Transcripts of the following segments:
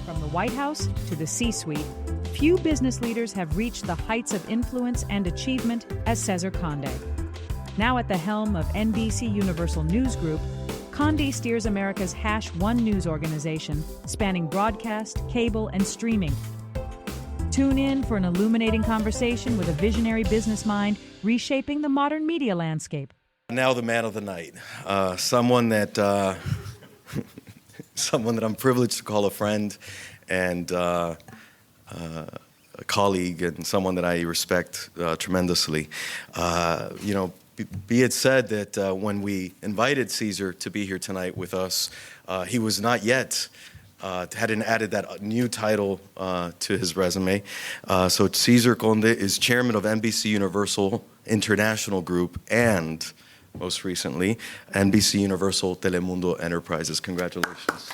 From the White House to the C-suite, few business leaders have reached the heights of influence and achievement as César Conde. Now at the helm of NBCUniversal News Group, Conde steers America's #1 news organization, spanning broadcast, cable, and streaming. Tune in for an illuminating conversation with a visionary business mind reshaping the modern media landscape. Now the man of the night, someone that I'm privileged to call a friend and a colleague, and someone that I respect tremendously. Be it said that when we invited César to be here tonight with us, he was not yet, hadn't added that new title to his resume. So César Conde is chairman of NBCUniversal International Group and, most recently, NBCUniversal Telemundo Enterprises. Congratulations.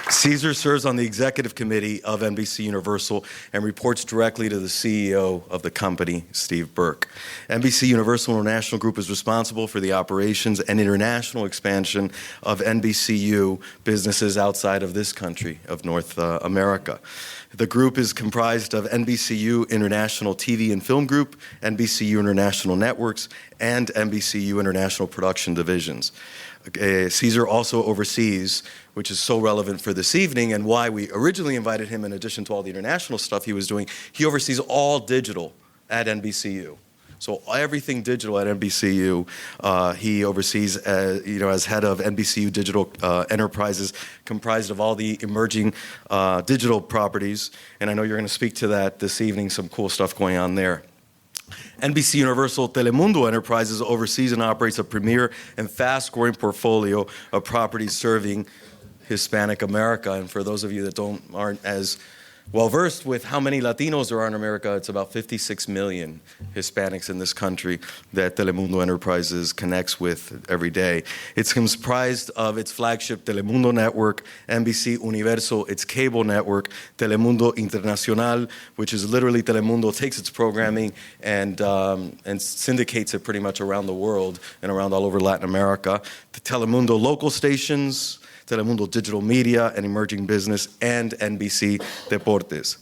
César serves on the executive committee of NBCUniversal and reports directly to the CEO of the company, Steve Burke. NBCUniversal International Group is responsible for the operations and international expansion of NBCU businesses outside of this country of North America. The group is comprised of NBCU International TV and Film Group, NBCU International Networks, and NBCU International Production Divisions. César also oversees, which is so relevant for this evening and why we originally invited him in addition to all the international stuff he was doing, he oversees all digital at NBCU. So everything digital at NBCU, he oversees as head of NBCU Digital Enterprises, comprised of all the emerging digital properties. And I know you're going to speak to that this evening, some cool stuff going on there. NBCUniversal Telemundo Enterprises oversees and operates a premier and fast-growing portfolio of properties serving Hispanic America. And for those of you that aren't as well-versed with how many Latinos there are in America, it's about 56 million Hispanics in this country that Telemundo Enterprises connects with every day. It's comprised of its flagship Telemundo network, NBCUniversal, its cable network, Telemundo Internacional, which is literally Telemundo takes its programming and syndicates it pretty much around the world and around all over Latin America. The Telemundo local stations, Telemundo Digital Media and Emerging Business, and NBC Deportes.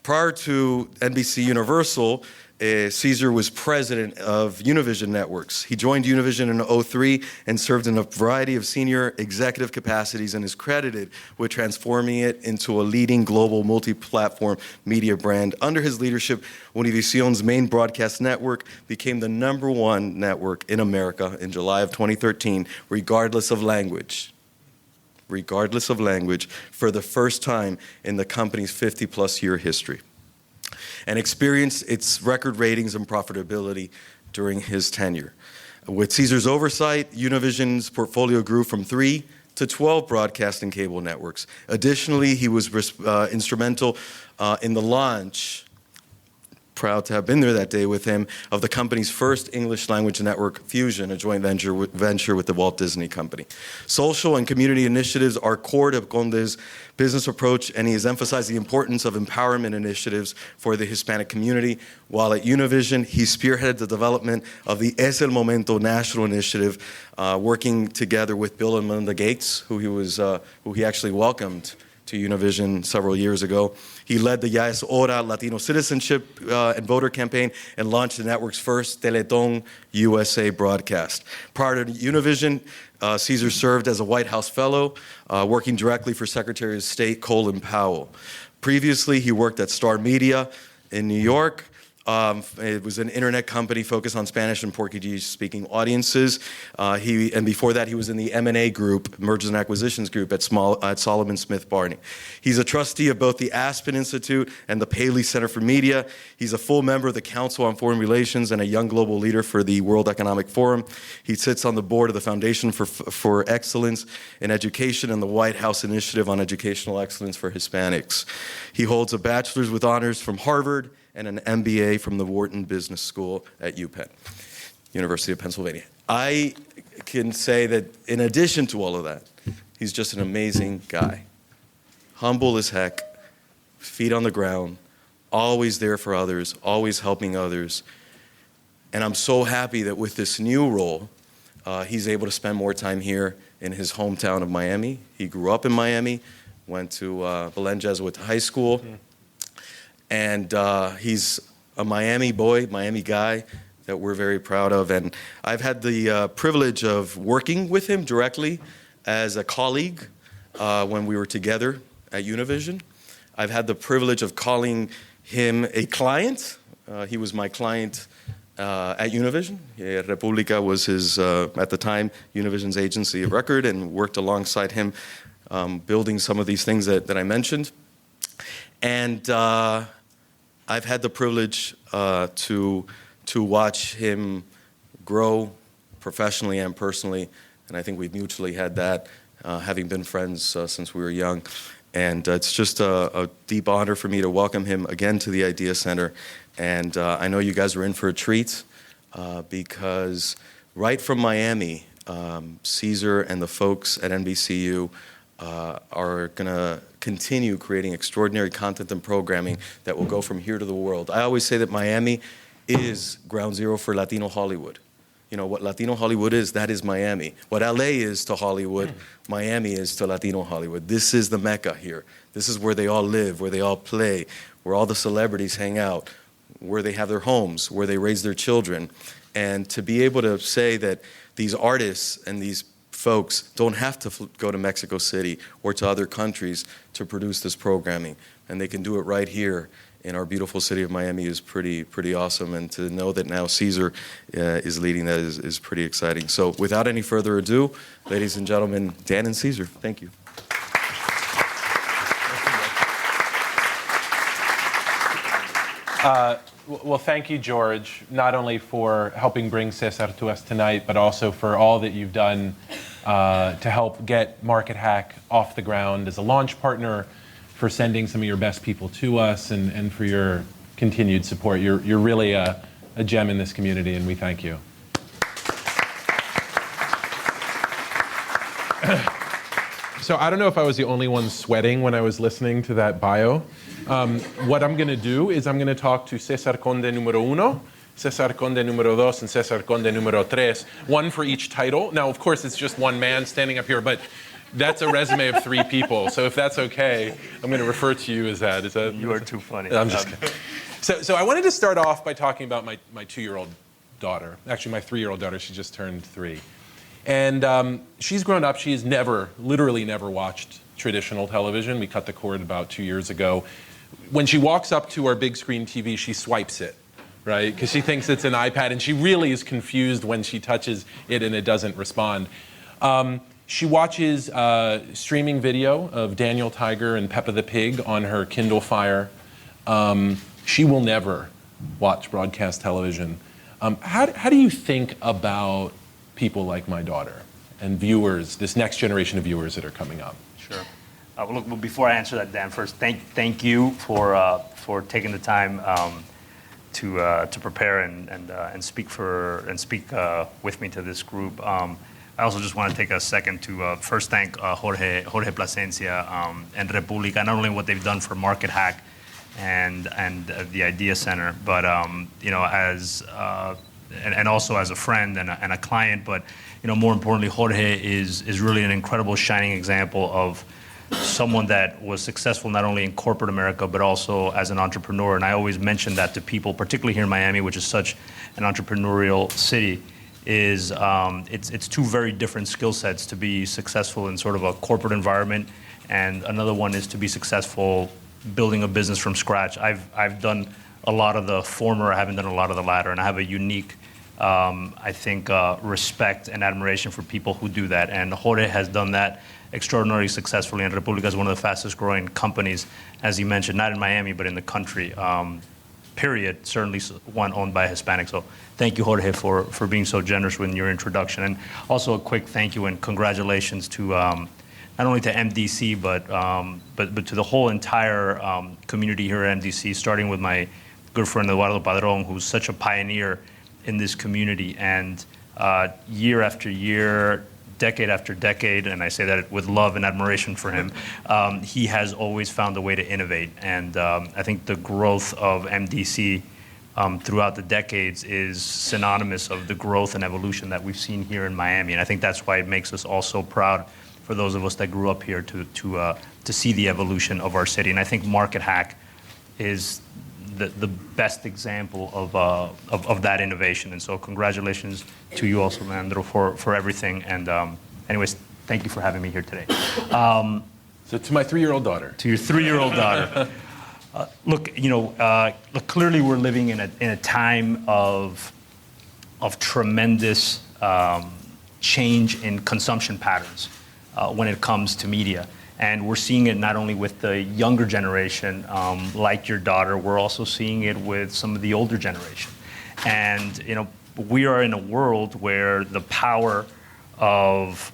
Prior to NBCUniversal, César was president of Univision Networks. He joined Univision in 2003 and served in a variety of senior executive capacities and is credited with transforming it into a leading global multi-platform media brand. Under his leadership, Univision's main broadcast network became the #1 network in America in July of 2013, regardless of language, for the first time in the company's 50-plus year history, and experienced its record ratings and profitability during his tenure. With César's oversight, Univision's portfolio grew from 3 to 12 broadcast and cable networks. Additionally, he was instrumental in the launch, proud to have been there that day with him, of the company's first English language network, Fusion, a joint venture with the Walt Disney Company. Social and community initiatives are core to Conde's business approach, and he has emphasized the importance of empowerment initiatives for the Hispanic community. While at Univision, he spearheaded the development of the Es el Momento national initiative, working together with Bill and Melinda Gates, who he actually welcomed to Univision several years ago. He led the Ya es Hora Latino citizenship and voter campaign and launched the network's first Teleton USA broadcast. Prior to Univision, César served as a White House fellow, working directly for Secretary of State Colin Powell. Previously, he worked at Star Media in New York. It was an internet company focused on Spanish and Portuguese-speaking audiences. And before that, he was in the M&A group, Mergers and Acquisitions group at Solomon Smith Barney. He's a trustee of both the Aspen Institute and the Paley Center for Media. He's a full member of the Council on Foreign Relations and a young global leader for the World Economic Forum. He sits on the board of the Foundation for Excellence in Education and the White House Initiative on Educational Excellence for Hispanics. He holds a bachelor's with honors from Harvard and an MBA from the Wharton Business School at UPenn, University of Pennsylvania. I can say that in addition to all of that, he's just an amazing guy. Humble as heck, feet on the ground, always there for others, always helping others. And I'm so happy that with this new role, he's able to spend more time here in his hometown of Miami. He grew up in Miami, went to Belen Jesuit High School, and he's a Miami boy, Miami guy that we're very proud of. And I've had the privilege of working with him directly as a colleague when we were together at Univision. I've had the privilege of calling him a client. He was my client at Univision. República was his, at the time, Univision's agency of record, and worked alongside him building some of these things that I mentioned. And I've had the privilege to watch him grow professionally and personally, and I think we've mutually had that, having been friends since we were young. And it's just a deep honor for me to welcome him again to the Idea Center. And I know you guys are in for a treat because right from Miami, César and the folks at NBCU are going to continue creating extraordinary content and programming that will go from here to the world. I always say that Miami is ground zero for Latino Hollywood. You know, what Latino Hollywood is, that is Miami. What LA is to Hollywood, Miami is to Latino Hollywood. This is the Mecca here. This is where they all live, where they all play, where all the celebrities hang out, where they have their homes, where they raise their children. And to be able to say that these artists and these folks don't have to go to Mexico City or to other countries to produce this programming, and they can do it right here in our beautiful city of Miami is pretty awesome. And to know that now César is leading that is pretty exciting. So without any further ado, ladies and gentlemen, Dan and César, thank you. Well, thank you, George, not only for helping bring César to us tonight, but also for all that you've done to help get Market Hack off the ground as a launch partner, for sending some of your best people to us, and for your continued support. You're really a gem in this community, and we thank you. So I don't know if I was the only one sweating when I was listening to that bio. What I'm going to do is I'm going to talk to César Conde número uno, César Conde número dos, and César Conde número tres, one for each title. Now, of course, it's just one man standing up here, but that's a resume of 3 people. So if that's okay, I'm going to refer to you as that. Is that? You are too funny. I'm just kidding. So I wanted to start off by talking about my 2-year-old daughter. Actually, my 3-year-old daughter. She just turned 3. And she's grown up. She's literally never watched traditional television. We cut the cord about 2 years ago. When she walks up to our big screen TV, she swipes it, right? Because she thinks it's an iPad, and she really is confused when she touches it and it doesn't respond. She watches streaming video of Daniel Tiger and Peppa the Pig on her Kindle Fire. She will never watch broadcast television. How do you think about people like my daughter and viewers, this next generation of viewers that are coming up? Sure. Well, look, before I answer that, Dan, first, thank you for taking the time to prepare and speak with me to this group. I also just want to take a second to first thank Jorge Plasencia and República, not only what they've done for Market Hack and the Idea Center, but as and also as a friend and a client. But more importantly, Jorge is really an incredible shining example of someone that was successful not only in corporate America but also as an entrepreneur. And I always mention that to people, particularly here in Miami, which is such an entrepreneurial city. It's 2 very different skill sets to be successful in sort of a corporate environment, and another one is to be successful building a business from scratch. I've done a lot of the former, I haven't done a lot of the latter, and I have a unique, I think, respect and admiration for people who do that. And Jorge has done that extraordinarily successfully, and República is one of the fastest growing companies, as you mentioned, not in Miami, but in the country. Period, certainly one owned by Hispanics. So thank you, Jorge, for being so generous with your introduction. And also a quick thank you and congratulations to not only to MDC, but to the whole entire community here at MDC, starting with my good friend Eduardo Padron, who's such a pioneer in this community. And year after year, decade after decade, and I say that with love and admiration for him, he has always found a way to innovate. And I think the growth of MDC throughout the decades is synonymous of the growth and evolution that we've seen here in Miami. And I think that's why it makes us all so proud for those of us that grew up here to see the evolution of our city. And I think Market Hack is the best example of that innovation. And so congratulations to you also, Leandro, for everything. And anyways, thank you for having me here today. So to my 3-year-old daughter. To your 3-year-old daughter. Look, clearly we're living in a time of tremendous change in consumption patterns when it comes to media. And we're seeing it not only with the younger generation, like your daughter, we're also seeing it with some of the older generation. And we are in a world where the power of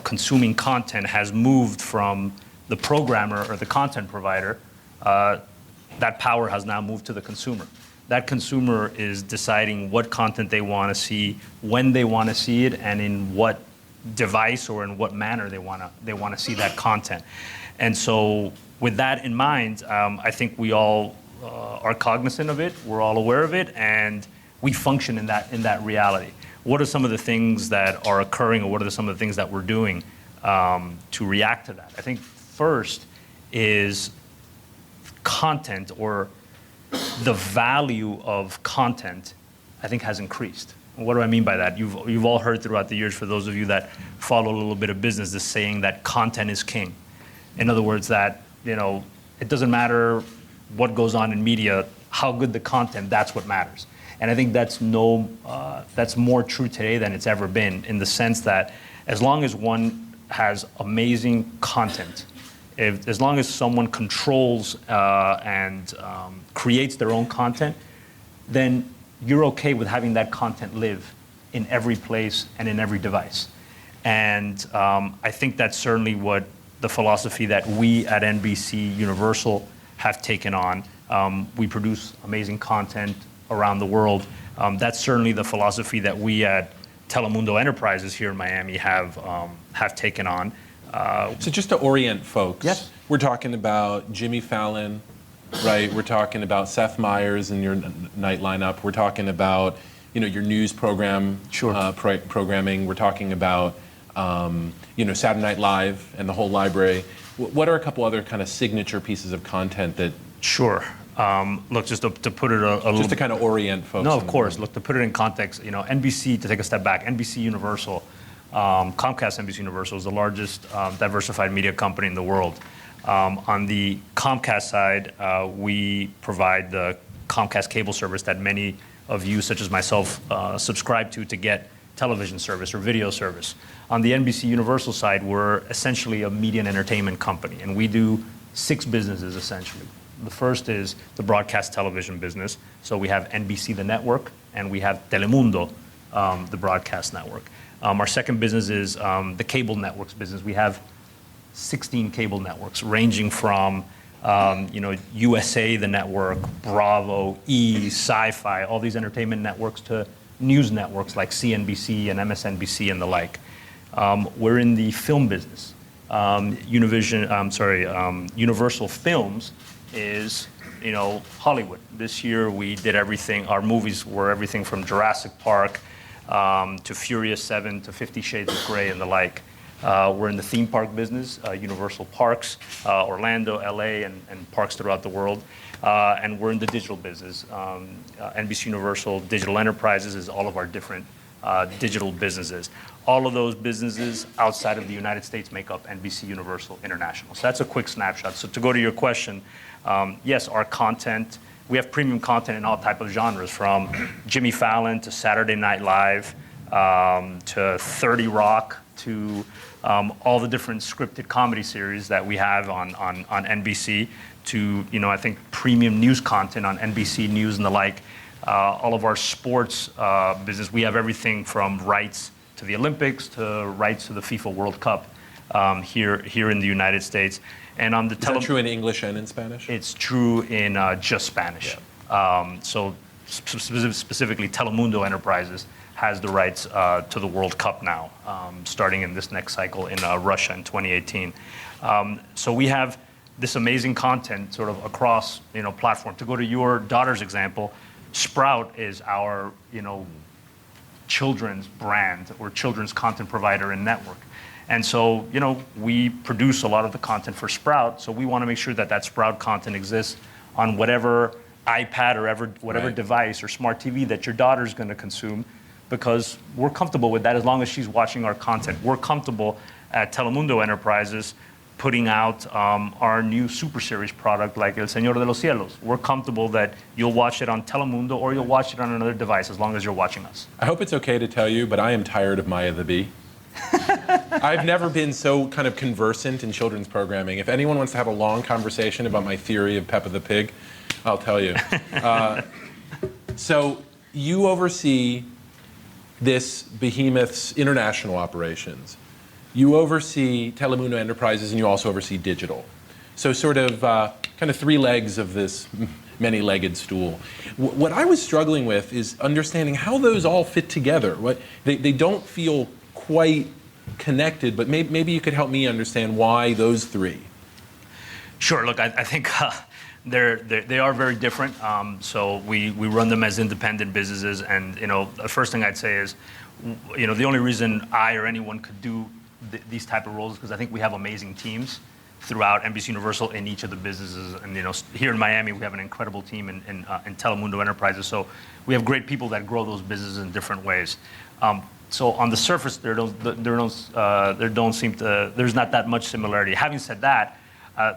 consuming content has moved from the programmer or the content provider. That power has now moved to the consumer. That consumer is deciding what content they want to see, when they want to see it, and in what device or in what manner they want to see that content. And so with that in mind, I think we all are cognizant of it, we're all aware of it, and we function in that reality. What are some of the things that are occurring, or what are some of the things that we're doing to react to that? I think first is content, or the value of content, I think has increased. What do I mean by that? You've all heard throughout the years, for those of you that follow a little bit of business, the saying that content is king. In other words, that it doesn't matter what goes on in media, how good the content, that's what matters. And I think that's more true today than it's ever been, in the sense that as long as one has amazing content, as long as someone controls and creates their own content, then you're okay with having that content live in every place and in every device. And I think that's certainly what the philosophy that we at NBCUniversal have taken on. We produce amazing content around the world. That's certainly the philosophy that we at Telemundo Enterprises here in Miami have taken on. So just to orient folks, yes. We're talking about Jimmy Fallon, right? We're talking about Seth Meyers and your night lineup. We're talking about your news program, sure. Programming. We're talking about Saturday Night Live and the whole library. What are a couple other kind of signature pieces of content that? Sure. Look, just to put it a little... Just to kind of orient folks. No, of course. Look, to put it in context, NBC, to take a step back, NBCUniversal, Comcast NBCUniversal is the largest diversified media company in the world. On the Comcast side, we provide the Comcast cable service that many of you, such as myself, subscribe to get television service or video service. On the NBCUniversal side, we're essentially a media and entertainment company, and we do 6 businesses essentially. The first is the broadcast television business. So we have NBC, the network, and we have Telemundo, the broadcast network. Our second business is the cable networks business. We have 16 cable networks, ranging from USA, the network, Bravo, E, Sci-Fi, all these entertainment networks, to news networks like CNBC and MSNBC and the like. We're in the film business. Universal Films is, Hollywood. This year we did everything. Our movies were everything from Jurassic Park to Furious 7 to 50 Shades of Grey and the like. We're in the theme park business, Universal Parks, Orlando, LA, and parks throughout the world. And we're in the digital business. NBCUniversal Digital Enterprises is all of our different digital businesses. All of those businesses outside of the United States make up NBCUniversal International. So that's a quick snapshot. So to go to your question, yes, our content, we have premium content in all type of genres, from Jimmy Fallon to Saturday Night Live to 30 Rock to all the different scripted comedy series that we have on NBC, to I think premium news content on NBC News and the like. All of our sports business, we have everything from rights to the Olympics to rights to the FIFA World Cup here in the United States. And on the Is that true in English and in Spanish? It's true in just Spanish. Yeah. So specifically, Telemundo Enterprises has the rights to the World Cup now, starting in this next cycle in Russia in 2018. So we have this amazing content sort of across platform. To go to your daughter's example, Sprout is our, children's brand or children's content provider and network. And so, we produce a lot of the content for Sprout, so we want to make sure that Sprout content exists on whatever iPad or whatever device or smart TV that your daughter's going to consume, because we're comfortable with that as long as she's watching our content. We're comfortable at Telemundo Enterprises putting out our new Super Series product like El Señor de los Cielos. We're comfortable that you'll watch it on Telemundo or you'll watch it on another device as long as you're watching us. I hope it's okay to tell you, but I am tired of Maya the Bee. I've never been so kind of conversant in children's programming. If anyone wants to have a long conversation about my theory of Peppa the Pig, I'll tell you. So you oversee this behemoth's international operations. You oversee Telemundo Enterprises, and you also oversee digital. So sort of kind of three legs of this many-legged stool. What I was struggling with is understanding how those all fit together. They don't feel quite connected, but maybe you could help me understand why those three. Sure. Look, I think they are very different. So we run them as independent businesses, and the first thing I'd say is, the only reason I or anyone could do these type of roles is because I think we have amazing teams throughout NBCUniversal in each of the businesses. And here in Miami, we have an incredible team in Telemundo Enterprises. So we have great people that grow those businesses in different ways. So on the surface, there's not that much similarity. Having said that,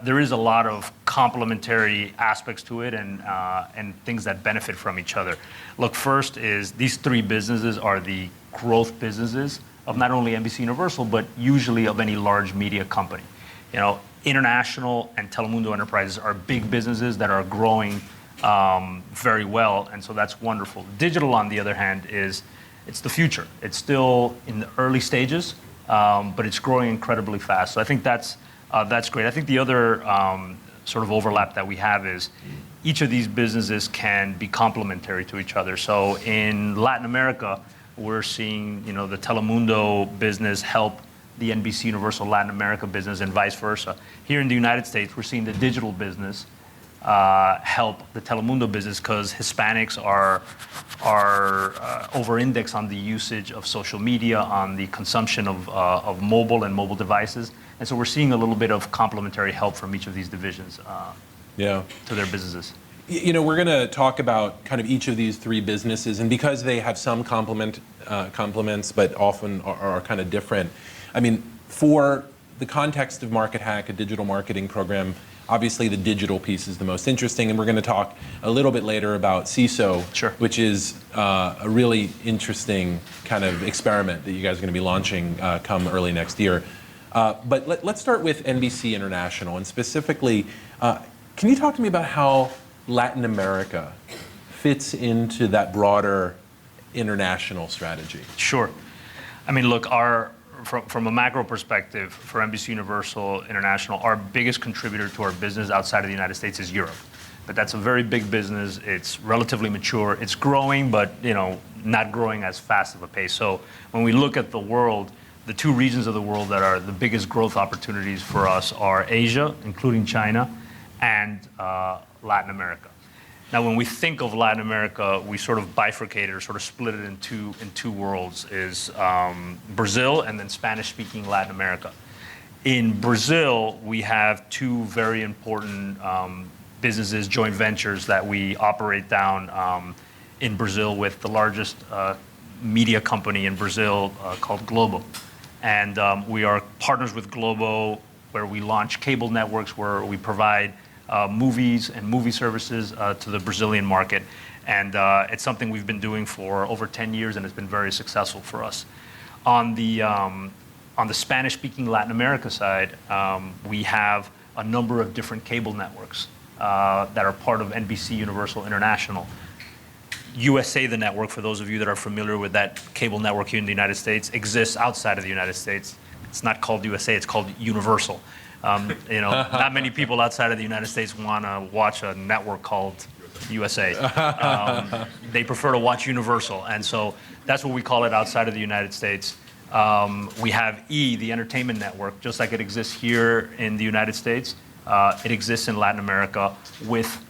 there is a lot of complementary aspects to it and things that benefit from each other. Look, first is these three businesses are the growth businesses of not only NBCUniversal, but usually of any large media company. International and Telemundo Enterprises are big businesses that are growing very well, and so that's wonderful. Digital, on the other hand, it's the future. It's still in the early stages, but it's growing incredibly fast. So I think that's great. I think the other sort of overlap that we have is each of these businesses can be complementary to each other. So in Latin America, we're seeing the Telemundo business help the NBCUniversal Latin America business and vice versa. Here in the United States, we're seeing the digital business help the Telemundo business because Hispanics are over-indexed on the usage of social media, on the consumption of mobile and mobile devices. And so we're seeing a little bit of complementary help from each of these divisions to their businesses. We're going to talk about kind of each of these three businesses, and because they have some complements, but often are kind of different. I mean, for the context of Market Hack, a digital marketing program, obviously the digital piece is the most interesting, and we're going to talk a little bit later about CISO, which is a really interesting kind of experiment that you guys are going to be launching come early next year. But let's start with NBC International, and specifically, can you talk to me about how Latin America fits into that broader international strategy? Sure. I mean, look, from a macro perspective, for NBCUniversal International, our biggest contributor to our business outside of the United States is Europe. But that's a very big business. It's relatively mature. It's growing, but not growing as fast of a pace. So when we look at the world, the two regions of the world that are the biggest growth opportunities for us are Asia, including China, and Latin America. Now, when we think of Latin America, we sort of bifurcate it or sort of split it in two worlds, is Brazil and then Spanish-speaking Latin America. In Brazil, we have two very important businesses, joint ventures that we operate down in Brazil with the largest media company in Brazil called Globo. And we are partners with Globo, where we launch cable networks, where we provide movies and movie services to the Brazilian market. And it's something we've been doing for over 10 years, and it's been very successful for us. On the Spanish-speaking Latin America side, we have a number of different cable networks that are part of NBCUniversal International. USA, the network, for those of you that are familiar with that cable network here in the United States, exists outside of the United States. It's not called USA, it's called Universal. Not many people outside of the United States want to watch a network called USA. They prefer to watch Universal, and so that's what we call it outside of the United States. We have E, the entertainment network, just like it exists here in the United States. It exists in Latin America with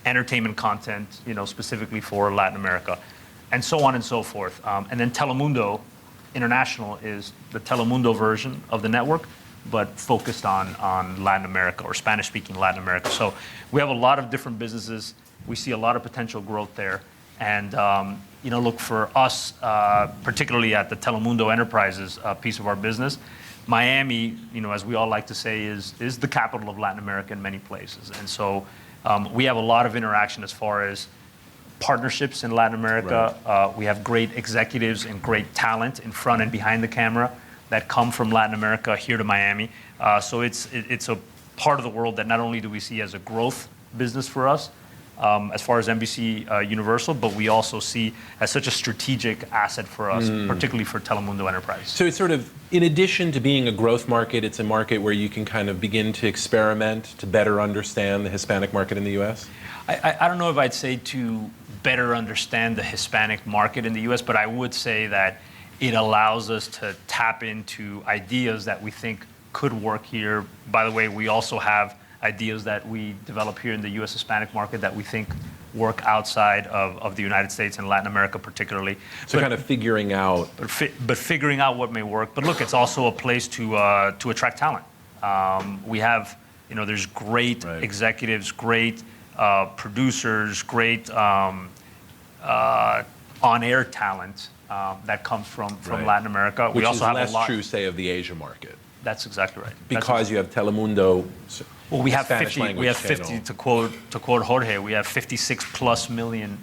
entertainment content, specifically for Latin America, and so on and so forth. And then Telemundo International is the Telemundo version of the network, but focused on Latin America or Spanish-speaking Latin America. So we have a lot of different businesses. We see a lot of potential growth there. And look, for us, particularly at the Telemundo Enterprises piece of our business, Miami, as we all like to say, is the capital of Latin America in many places. And so we have a lot of interaction as far as partnerships in Latin America. Right. We have great executives and great talent in front and behind the camera that come from Latin America here to Miami. So it's a part of the world that not only do we see as a growth business for us, as far as NBC Universal, but we also see as such a strategic asset for us, particularly for Telemundo Enterprise. So it's sort of, in addition to being a growth market, it's a market where you can kind of begin to experiment to better understand the Hispanic market in the U.S.? I don't know if I'd say to better understand the Hispanic market in the U.S., but I would say that it allows us to tap into ideas that we think could work here. By the way, we also have ideas that we develop here in the U.S. Hispanic market that we think work outside of the United States and Latin America particularly. So kind of figuring out. But figuring out what may work. But look, it's also a place to attract talent. We have, there's great executives, great producers, great on-air talent that comes from Latin America. Which we also have less true, say, of the Asia market. That's exactly right. Because you have Telemundo. Well, we have 50. We have 50. To quote Jorge, we have 56+ million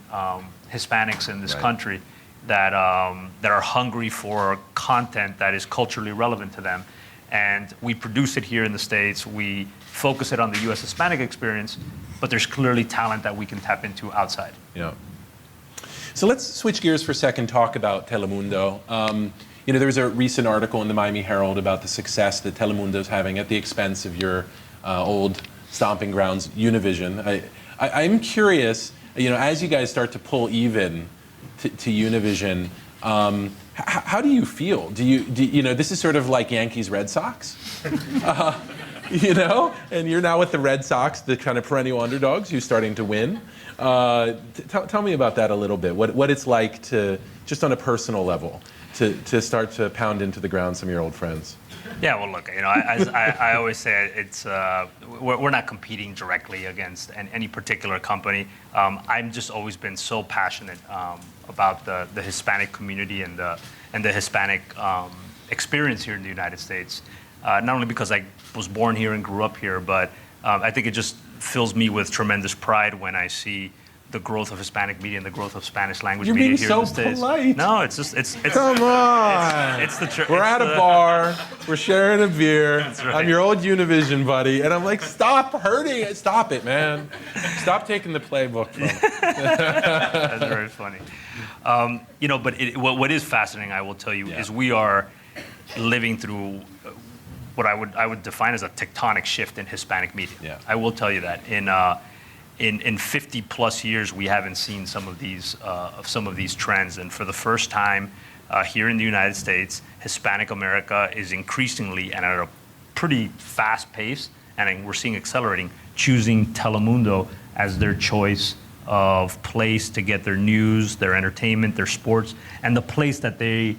Hispanics in this country that are hungry for content that is culturally relevant to them, and we produce it here in the States. We focus it on the U.S. Hispanic experience, but there's clearly talent that we can tap into outside. Yeah. So let's switch gears for a second. Talk about Telemundo. There was a recent article in the Miami Herald about the success that Telemundo's having at the expense of your old stomping grounds, Univision. I'm curious, as you guys start to pull even to Univision, how do you feel? Do you this is sort of like Yankees Red Sox, and you're now with the Red Sox, the kind of perennial underdogs, who's starting to win. Tell me about that a little bit. What it's like to, just on a personal level, to start to pound into the ground some of your old friends. Yeah, well, look, as I always say, it's we're not competing directly against any particular company. I've just always been so passionate about the Hispanic community and the Hispanic experience here in the United States. Not only because I was born here and grew up here, but I think it just fills me with tremendous pride when I see the growth of Hispanic media and the growth of Spanish language media here in the States. You're being so polite. No, it's come on. We're at a bar. We're sharing a beer. Right. I'm your old Univision buddy, and I'm like, stop hurting it. Stop it, man. Stop taking the playbook from it. That's very funny. But what is fascinating, I will tell you, is we are living through what I would define as a tectonic shift in Hispanic media. Yeah. I will tell you that in 50+ years, we haven't seen some of these trends, and for the first time here in the United States, Hispanic America is increasingly and at a pretty fast pace, and we're seeing accelerating, choosing Telemundo as their choice of place to get their news, their entertainment, their sports, and the place that they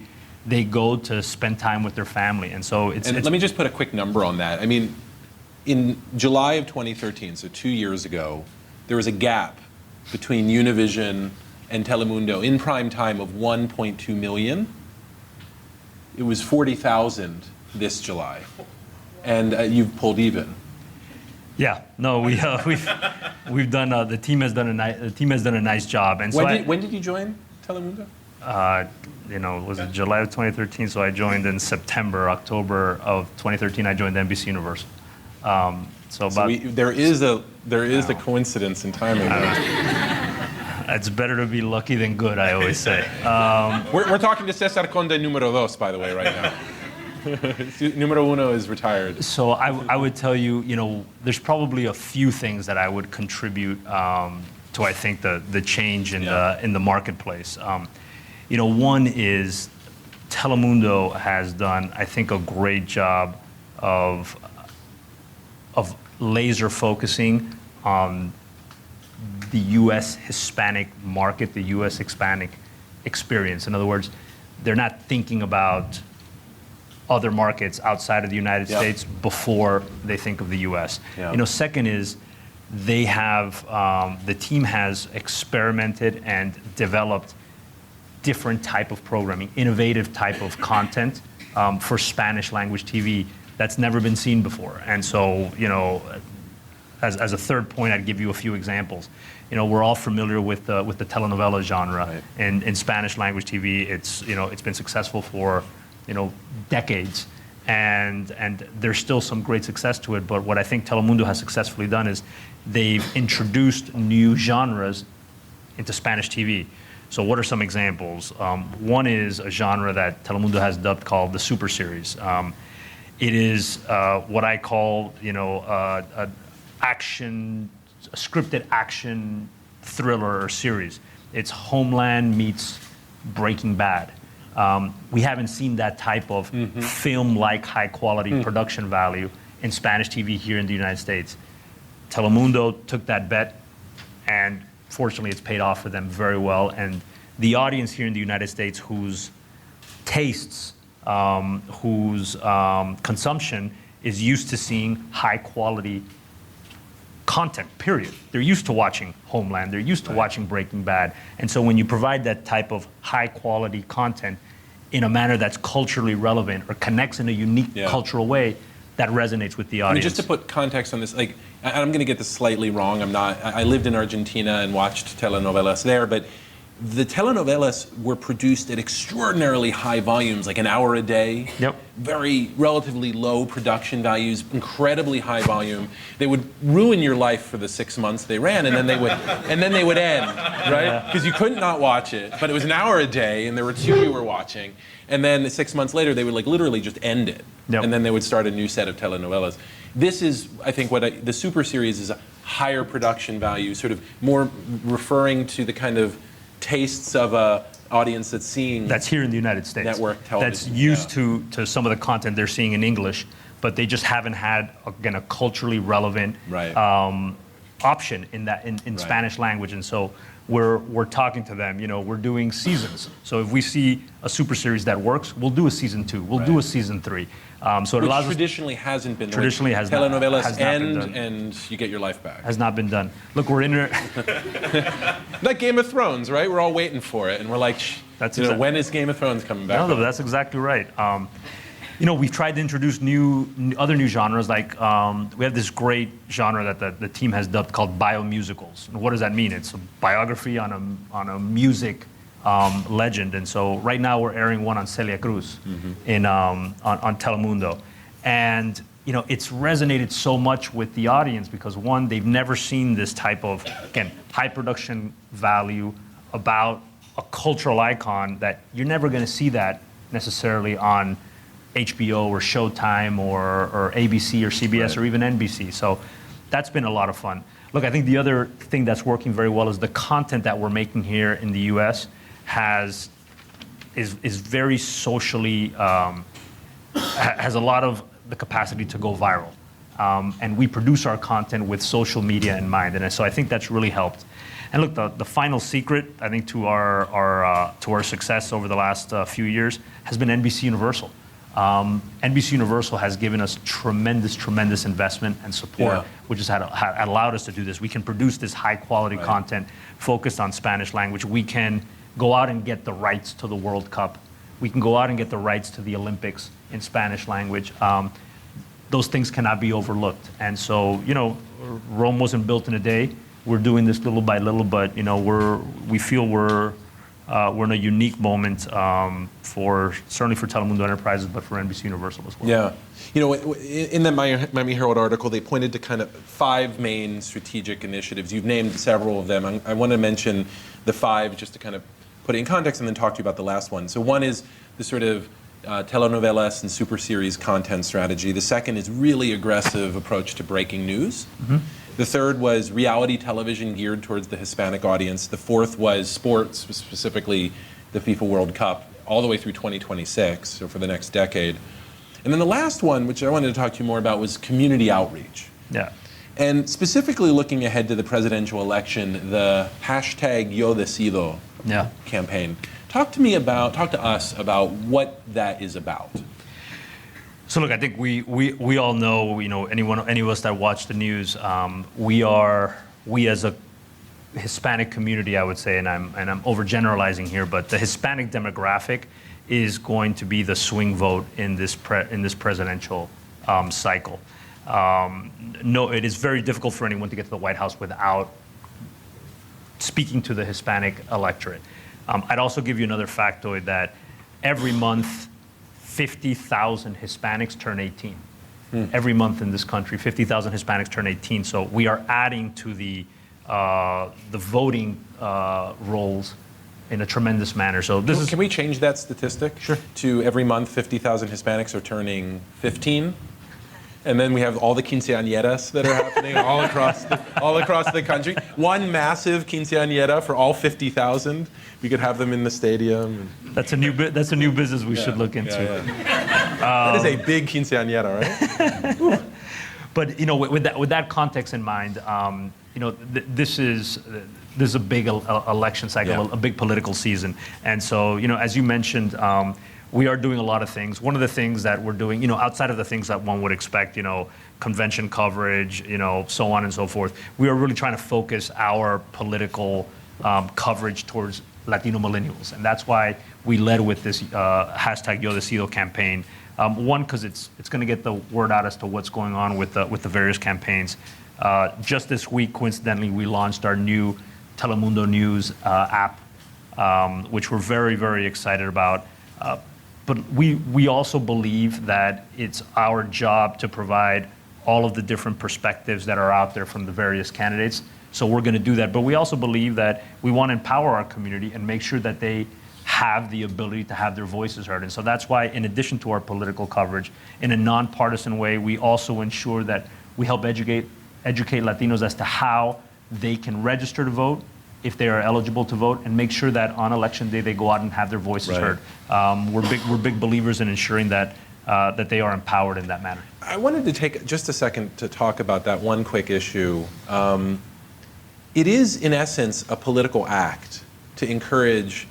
go to spend time with their family. And so let me just put a quick number on that. I mean, in July of 2013, so 2 years ago, there was a gap between Univision and Telemundo in prime time of 1.2 million. It was 40,000 this July, and you've pulled even. Yeah, no, we've done. The team has done a nice job. And so when did you join Telemundo? Was it July of 2013? So I joined in October of 2013. I joined NBC Universal. There is a coincidence in timing. It's better to be lucky than good, I always say. We're talking to César Conde número dos, by the way, right now. Número uno is retired. So I would tell you, there's probably a few things that I would contribute to, I think, the change in the marketplace. One is Telemundo has done, I think, a great job of laser focusing on the U.S. Hispanic market, the U.S. Hispanic experience. In other words, they're not thinking about other markets outside of the United States before they think of the U.S. Second is they have, the team has experimented and developed different type of programming, innovative type of content for Spanish language TV that's never been seen before. And so, as a third point, I'd give you a few examples. We're all familiar with the telenovela genre, right. And in Spanish language TV, it's been successful for decades, and there's still some great success to it. But what I think Telemundo has successfully done is they've introduced new genres into Spanish TV. So what are some examples? One is a genre that Telemundo has dubbed called the Super Series. It is what I call a scripted action thriller or series. It's Homeland meets Breaking Bad. We haven't seen that type of film-like high-quality production value in Spanish TV here in the United States. Telemundo took that bet, and fortunately it's paid off for them very well. And the audience here in the United States whose tastes, whose consumption is used to seeing high-quality content, period. They're used to watching Homeland. They're used to watching Breaking Bad. And so when you provide that type of high-quality content in a manner that's culturally relevant or connects in a unique cultural way, that resonates with the audience. I mean, just to put context on this, I'm going to get this slightly wrong. I lived in Argentina and watched telenovelas there, but the telenovelas were produced at extraordinarily high volumes, like an hour a day. Yep. Very relatively low production values, incredibly high volume. They would ruin your life for the 6 months they ran, and then they would end, right? Because you couldn't not watch it, but it was an hour a day, and there were 2 you were watching, and then 6 months later they would literally just end it, and then they would start a new set of telenovelas. This is, I think, the Super Series is a higher production value, sort of more referring to the kind of tastes of a audience that's here in the United States, network television, that's used to some of the content they're seeing in English, but they just haven't had again a culturally relevant option in Spanish language. And so we're talking to them. We're doing seasons. So if we see a Super Series that works, we'll do a season 2. We'll do a season 3. So it allows traditionally hasn't been. Traditionally has telenovelas has end not been done. And you get your life back. Has not been done. Look, we're in like Game of Thrones, right? We're all waiting for it, and we're like, when is Game of Thrones coming back? No, that's exactly right. We've tried to introduce other new genres. Like we have this great genre that the team has dubbed called biomusicals. And what does that mean? It's a biography on a music legend. And so right now we're airing one on Celia Cruz on Telemundo, and it's resonated so much with the audience because one, they've never seen this type of high production value about a cultural icon that you're never going to see that necessarily on HBO or Showtime or ABC or CBS or even NBC. So that's been a lot of fun. Look, I think the other thing that's working very well is the content that we're making here in the U.S. is very socially, has a lot of the capacity to go viral. And we produce our content with social media in mind. And so I think that's really helped. And look, the final secret, I think, to our success over the last few years has been NBCUniversal. NBCUniversal has given us tremendous investment and support, which has allowed us to do this. We can produce this high quality content focused on Spanish language. We can go out and get the rights to the World Cup. We can go out and get the rights to the Olympics in Spanish language. Those things cannot be overlooked. And so, Rome wasn't built in a day. We're doing this little by little, but we feel we're in a unique moment certainly for Telemundo Enterprises, but for NBCUniversal as well. Yeah, in the Miami Herald article, they pointed to kind of 5 main strategic initiatives. You've named several of them. I want to mention the 5 just to kind of put it in context, and then talk to you about the last one. So one is the sort of telenovelas and super series content strategy. The second is really aggressive approach to breaking news. The third was reality television geared towards the Hispanic audience. The fourth was sports, specifically the FIFA World Cup, all the way through 2026, so for the next decade. And then the last one, which I wanted to talk to you more about, was community outreach. Yeah. And specifically looking ahead to the presidential election, the hashtag Yo Decido campaign. Talk to us about what that is about. So look, I think we all know, any of us that watch the news, we as a Hispanic community, I would say, and I'm overgeneralizing here, but the Hispanic demographic is going to be the swing vote in this presidential cycle. No, it is very difficult for anyone to get to the White House without speaking to the Hispanic electorate. I'd also give you another factoid that every month, 50,000 Hispanics turn 18. Every month in this country, 50,000 Hispanics turn 18. So we are adding to the voting rolls in a tremendous manner. So this is. Can we change that statistic? Sure. To every month, 50,000 Hispanics are turning 15, and then we have all the quinceañeras that are happening all across the country. One massive quinceañera for all 50,000. We could have them in the stadium. That's a new business we should look into. That is a big quinceañera, right? But with that context in mind, this is a big election cycle, a big political season, and so as you mentioned, we are doing a lot of things. One of the things that we're doing, outside of the things that one would expect, convention coverage, so on and so forth, we are really trying to focus our political coverage towards Latino millennials, and that's why we led with this hashtag Yo Decido campaign. One, because it's going to get the word out as to what's going on with the various campaigns. Just this week, coincidentally, we launched our new Telemundo News app, which we're very, very excited about. But we also believe that it's our job to provide all of the different perspectives that are out there from the various candidates. So we're going to do that. But we also believe that we want to empower our community and make sure that they have the ability to have their voices heard. And so that's why, in addition to our political coverage, in a nonpartisan way, we also ensure that we help educate Latinos as to how they can register to vote, if they are eligible to vote, and make sure that on election day they go out and have their voices heard. We're big believers in ensuring that that they are empowered in that manner. I wanted to take just a second to talk about that one quick issue. It is, in essence, a political act to encourage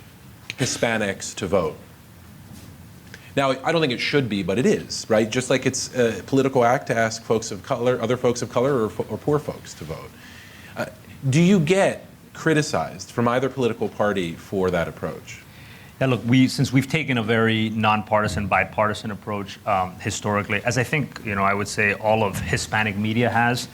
Hispanics to vote. Now, I don't think it should be, but it is, right? Just like it's a political act to ask folks of color, other folks of color, or poor folks to vote. Do you get criticized from either political party for that approach? Yeah, look, since we've taken a very nonpartisan, bipartisan approach historically, as I think I would say all of Hispanic media has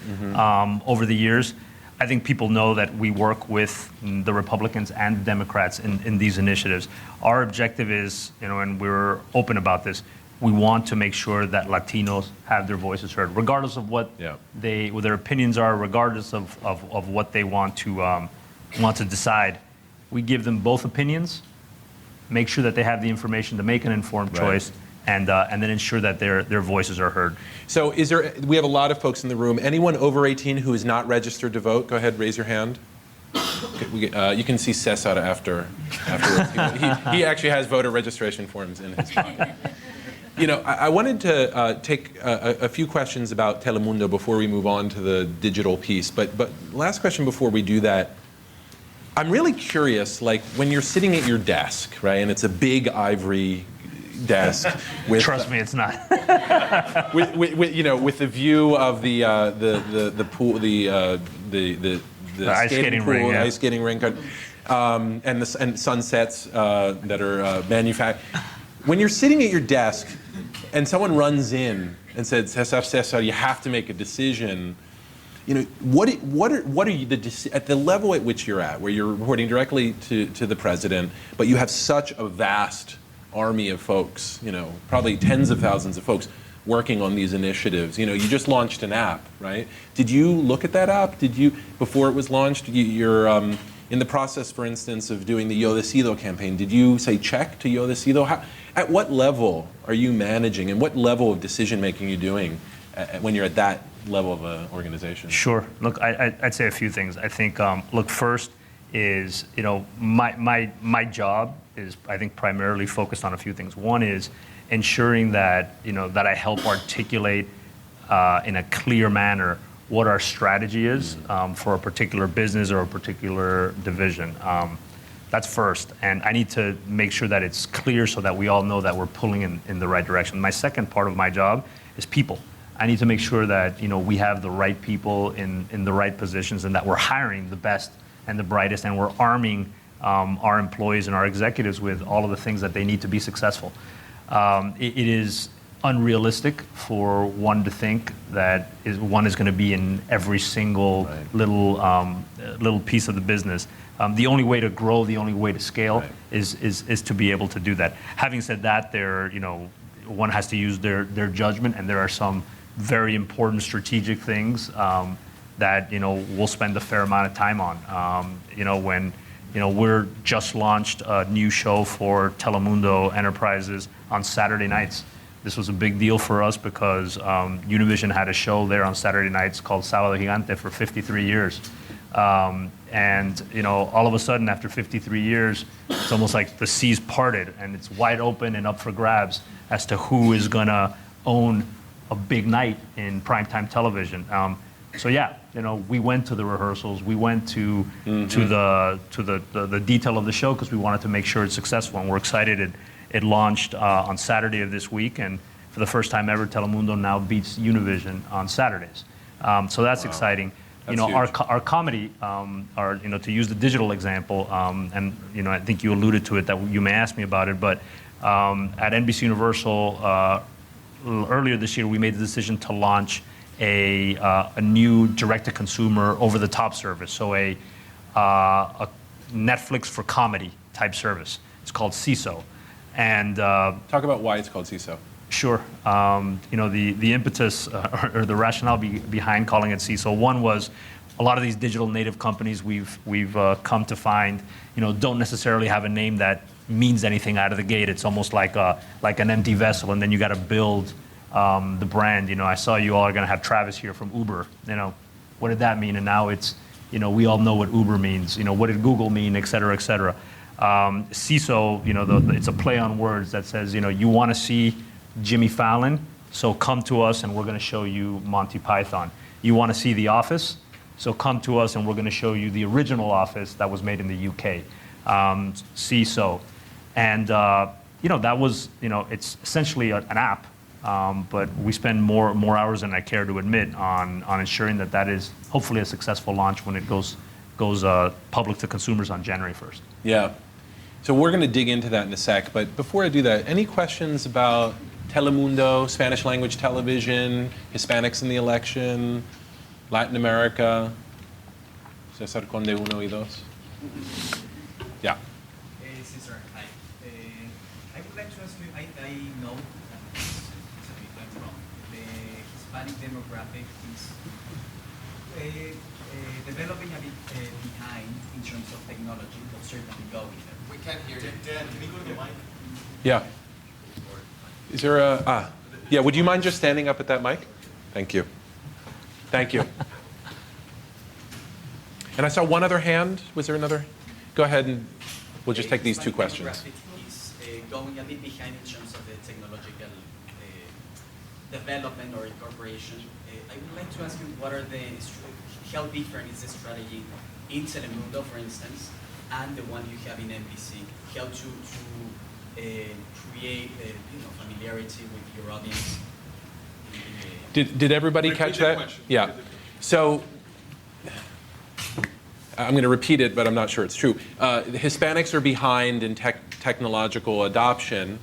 over the years, I think people know that we work with the Republicans and Democrats in these initiatives. Our objective is, and we're open about this, we want to make sure that Latinos have their voices heard, regardless of what their opinions are, regardless of what they want to decide. We give them both opinions, make sure that they have the information to make an informed choice, and then ensure that their voices are heard. So we have a lot of folks in the room. Anyone over 18 who is not registered to vote, go ahead, raise your hand. You can see César afterwards. He actually has voter registration forms in his pocket. I wanted to take a few questions about Telemundo before we move on to the digital piece. But last question before we do that. I'm really curious, like when you're sitting at your desk, right, and it's a big ivory desk with trust me, it's not. with the view of the pool, the ice skating pool, ring, ice skating rink, and sunsets that are manufactured. When you're sitting at your desk and someone runs in and says, César, you have to make a decision. What are you at the level at which you're at, where you're reporting directly to the president, but you have such a vast army of folks, probably tens of thousands of folks working on these initiatives. You just launched an app, right? Did you look at that app? Before it was launched, you're in the process, for instance, of doing the Yo Decido campaign, did you say check to Yo Decido? At what level are you managing, and what level of decision making are you doing when you're at that level of an organization? Sure. Look, I'd say a few things. I think, first is, my job is, I think, primarily focused on a few things. One is ensuring that, that I help articulate in a clear manner what our strategy is for a particular business or a particular division. That's first, and I need to make sure that it's clear so that we all know that we're pulling in the right direction. My second part of my job is people. I need to make sure that we have the right people in the right positions, and that we're hiring the best and the brightest, and we're arming our employees and our executives with all of the things that they need to be successful. It is unrealistic for one to think that one is going to be in every single little piece of the business. The only way to grow, the only way to scale is to be able to do that. Having said that, one has to use their judgment, and there are some very important strategic things that we'll spend a fair amount of time on. When we're just launched a new show for Telemundo Enterprises on Saturday nights. This was a big deal for us because Univision had a show there on Saturday nights called Sábado Gigante for 53 years. And all of a sudden, after 53 years, it's almost like the seas parted, and it's wide open and up for grabs as to who is going to own a big night in primetime television. So yeah, we went to the rehearsals, we went to the detail of the show because we wanted to make sure it's successful, and we're excited. It launched on Saturday of this week, and for the first time ever, Telemundo now beats Univision on Saturdays. So that's exciting. Our comedy, to use the digital example, and I think you alluded to it that you may ask me about it, but at NBCUniversal earlier this year, we made the decision to launch a new direct-to-consumer over-the-top service, so a Netflix for comedy type service. It's called CISO. And talk about why it's called CISO. Sure. The impetus or the rationale behind calling it CISO, one was a lot of these digital native companies we've come to find, don't necessarily have a name that means anything out of the gate. It's almost like an empty vessel, and then you got to build the brand. I saw you all are going to have Travis here from Uber. What did that mean? And now it's, we all know what Uber means. What did Google mean, et cetera, et cetera. CISO, it's a play on words that says, you want to see Jimmy Fallon, so come to us and we're going to show you Monty Python. You want to see The Office, so come to us and we're going to show you the original Office that was made in the UK. CISO. And, that was, it's essentially an app, but we spend more hours than I care to admit on ensuring that is hopefully a successful launch when it goes public to consumers on January 1st. Yeah. So we're going to dig into that in a sec, but before I do that, any questions about Telemundo, Spanish language television, Hispanics in the election, Latin America? César Conde 1 y 2. Yeah. César, hi. I would like to ask you, I know that it's a bit went wrong. The Hispanic demographic is developing a bit behind in terms of technology, but certainly going there. We can't hear you. Dan, can you go to the mic? Yeah. Is there a, yeah, would you mind just standing up at that mic? Thank you. Thank you. And I saw one other hand. Was there another? Go ahead and we'll just take these two questions. Demographic is going a bit behind in terms of the technological development or incorporation. I would like to ask you what are how different is the strategy in Telemundo, for instance, and the one you have in NBC? How to create familiarity with your audience? Did everybody catch that? Question. Yeah. So I'm going to repeat it, but I'm not sure it's true. The Hispanics are behind in technological adoption,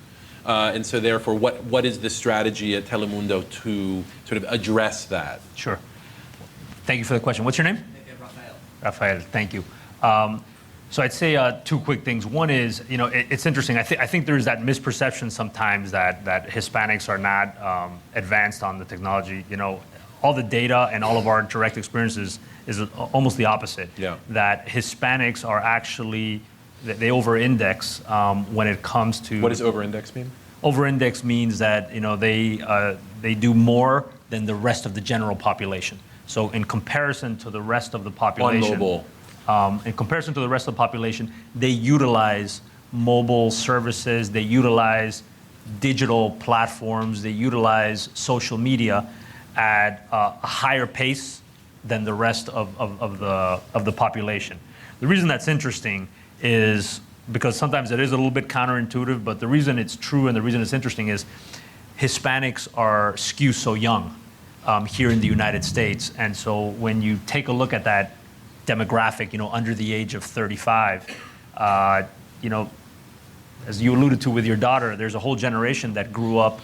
and so therefore, what is the strategy at Telemundo to sort of address that? Sure. Thank you for the question. What's your name? Rafael. Rafael, thank you. So I'd say two quick things. One is, it's interesting. I think there's that misperception sometimes that Hispanics are not advanced on the technology. All the data and all of our direct experiences is almost the opposite. Yeah. That Hispanics are actually, they over-index when it comes to... What does over-index mean? Over-index means that they do more than the rest of the general population. So in comparison to the rest of the population... On mobile. In comparison to the rest of the population, they utilize mobile services, they utilize digital platforms, they utilize social media at a higher pace than the rest of the population. The reason that's interesting is because sometimes it is a little bit counterintuitive, but the reason it's true and the reason it's interesting is Hispanics are skewed so young here in the United States. And so when you take a look at that demographic, under the age of 35, as you alluded to with your daughter, there's a whole generation that grew up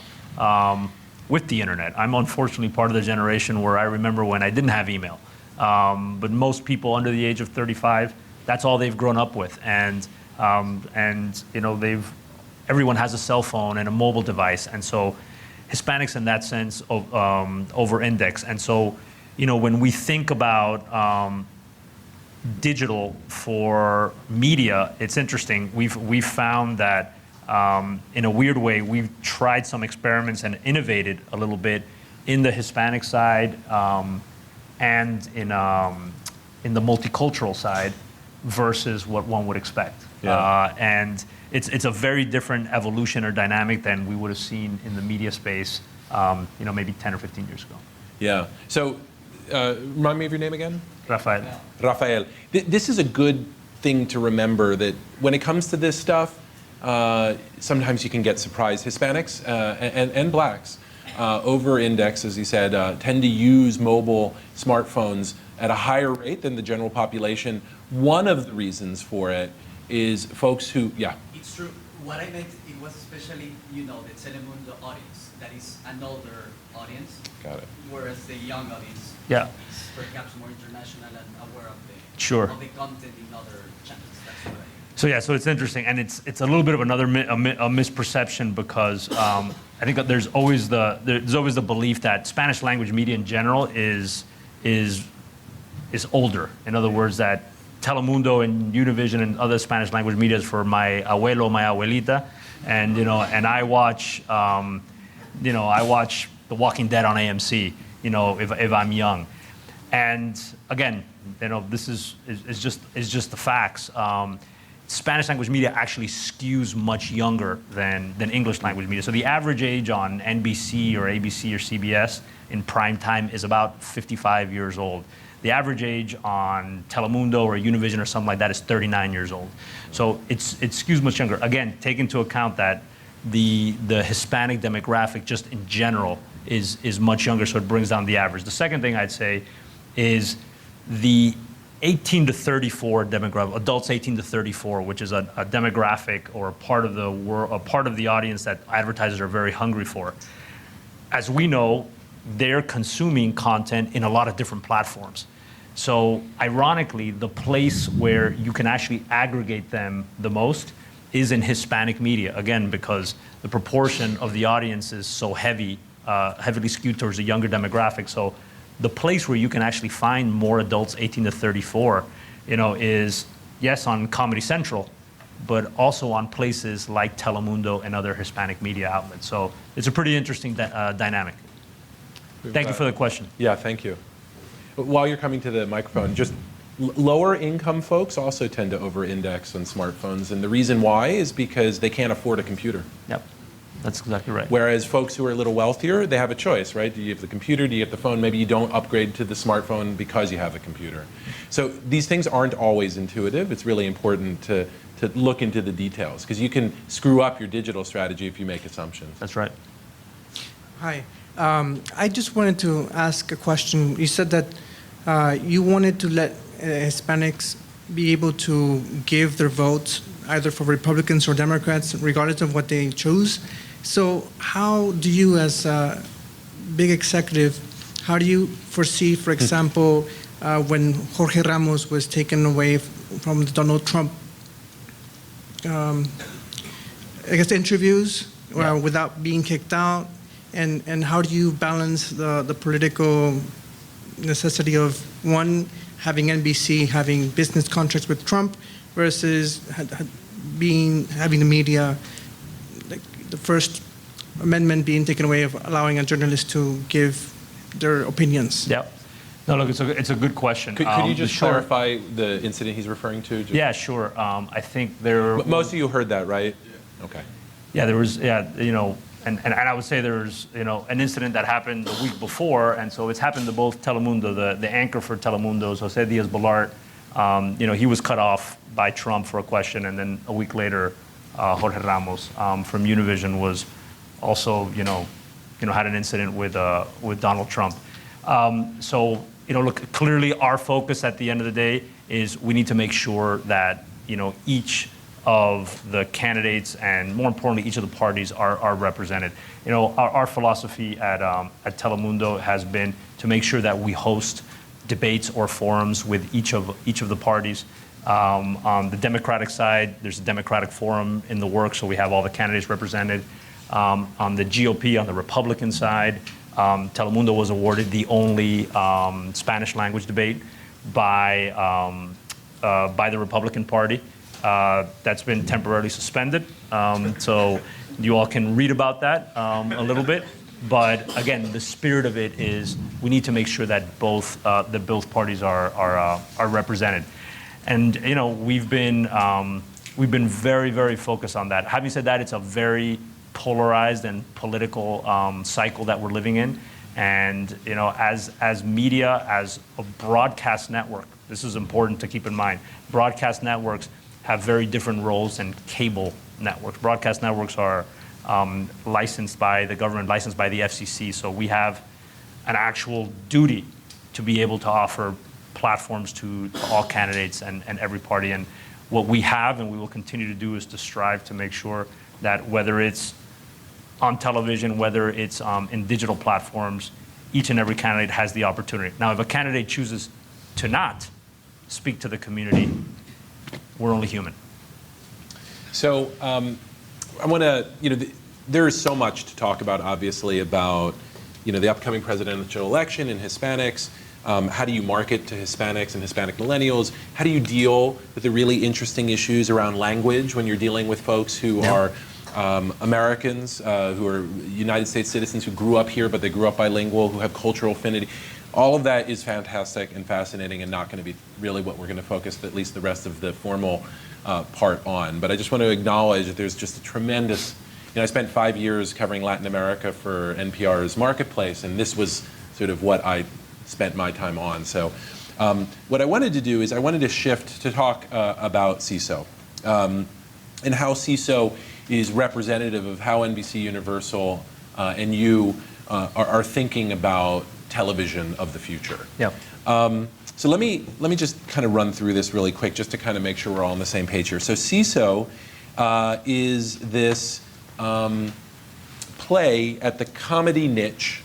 with the internet. I'm unfortunately part of the generation where I remember when I didn't have email. But most people under the age of 35, that's all they've grown up with. And everyone has a cell phone and a mobile device. And so Hispanics in that sense over-index. And so, when we think about digital for media, it's interesting. We've found that in a weird way, we've tried some experiments and innovated a little bit in the Hispanic side and in the multicultural side versus what one would expect. Yeah. And it's a very different evolution or dynamic than we would have seen in the media space, maybe 10 or 15 years ago. Yeah. So, remind me of your name again? Rafael. Rafael. This is a good thing to remember, that when it comes to this stuff, sometimes you can get surprised. Hispanics and blacks over-index, as he said, tend to use mobile smartphones at a higher rate than the general population. One of the reasons for it is folks who, It's true. What I meant, it was especially, the Telemundo audience. That is an older audience. Got it. Whereas the young audience Yeah. is perhaps more international and aware of the content in other channels. That's what I... So it's interesting, and it's a little bit of another a misperception because I think that there's always the belief that Spanish language media in general is older. In other words, that Telemundo and Univision and other Spanish language media is for my abuelo, my abuelita, and I watch The Walking Dead on AMC, if I'm young. And again, this is just the facts. Spanish language media actually skews much younger than English language media. So the average age on NBC or ABC or CBS in prime time is about 55 years old. The average age on Telemundo or Univision or something like that is 39 years old. So it skews much younger. Again, take into account that the Hispanic demographic just in general is much younger, so it brings down the average. The second thing I'd say is the 18 to 34 demographic, adults 18 to 34, which is a demographic or a part of the audience that advertisers are very hungry for. As we know, they're consuming content in a lot of different platforms. So ironically, the place where you can actually aggregate them the most is in Hispanic media, again, because the proportion of the audience is so heavily skewed towards the younger demographic. So the place where you can actually find more adults 18 to 34, is, yes, on Comedy Central, but also on places like Telemundo and other Hispanic media outlets. So it's a pretty interesting dynamic. Thank you for the question. Yeah, thank you. While you're coming to the microphone, just lower income folks also tend to over-index on smartphones, and the reason why is because they can't afford a computer. Yep, that's exactly right. Whereas folks who are a little wealthier, they have a choice, right? Do you have the computer? Do you have the phone? Maybe you don't upgrade to the smartphone because you have a computer. So these things aren't always intuitive. It's really important to look into the details, because you can screw up your digital strategy if you make assumptions. That's right. Hi. I just wanted to ask a question. You said that you wanted to let Hispanics be able to give their votes either for Republicans or Democrats, regardless of what they choose. So how do you, as a big executive, how do you foresee, for example, when Jorge Ramos was taken away from the Donald Trump, interviews without being kicked out? And how do you balance the political necessity of, one, having NBC having business contracts with Trump versus having the media, like the First Amendment being taken away of allowing a journalist to give their opinions? Yeah. No, look, it's a good question. Could you just clarify the incident he's referring to? Yeah, sure. I think there... Most of you heard that, right? Yeah. Okay. Yeah, there was, and I would say there's an incident that happened the week before, and so it's happened to both Telemundo. The anchor for Telemundo, Jose Diaz-Balart, he was cut off by Trump for a question, and then a week later, Jorge Ramos from Univision was also had an incident with Donald Trump. So look, clearly our focus at the end of the day is we need to make sure that each of the candidates and more importantly each of the parties are represented. Our philosophy at Telemundo has been to make sure that we host debates or forums with each of the parties. On the Democratic side, there's a Democratic forum in the works, so we have all the candidates represented. On the GOP, on the Republican side, Telemundo was awarded the only Spanish language debate by the Republican Party. That's been temporarily suspended, so you all can read about that a little bit. But again, the spirit of it is we need to make sure that both parties are represented, and we've been very, very focused on that. Having said that, it's a very polarized and political cycle that we're living in, and as media, as a broadcast network, this is important to keep in mind. Broadcast networks have very different roles than cable networks. Broadcast networks are licensed by the government, licensed by the FCC, so we have an actual duty to be able to offer platforms to all candidates and every party. And what we have and we will continue to do is to strive to make sure that whether it's on television, whether it's in digital platforms, each and every candidate has the opportunity. Now, if a candidate chooses to not speak to the community, we're only human. So I want to, there is so much to talk about, obviously, about, the upcoming presidential election and Hispanics. How do you market to Hispanics and Hispanic millennials? How do you deal with the really interesting issues around language when you're dealing with folks who are Americans, who are United States citizens who grew up here, but they grew up bilingual, who have cultural affinity? All of that is fantastic and fascinating and not going to be really what we're going to focus at least the rest of the formal part on. But I just want to acknowledge that there's just a tremendous, I spent 5 years covering Latin America for NPR's Marketplace, and this was sort of what I spent my time on. So what I wanted to do is I wanted to shift to talk about CISO and how CISO is representative of how NBC Universal and you are thinking about television of the future. Yeah. So let me just kind of run through this really quick just to kind of make sure we're all on the same page here. So CISO is this play at the comedy niche,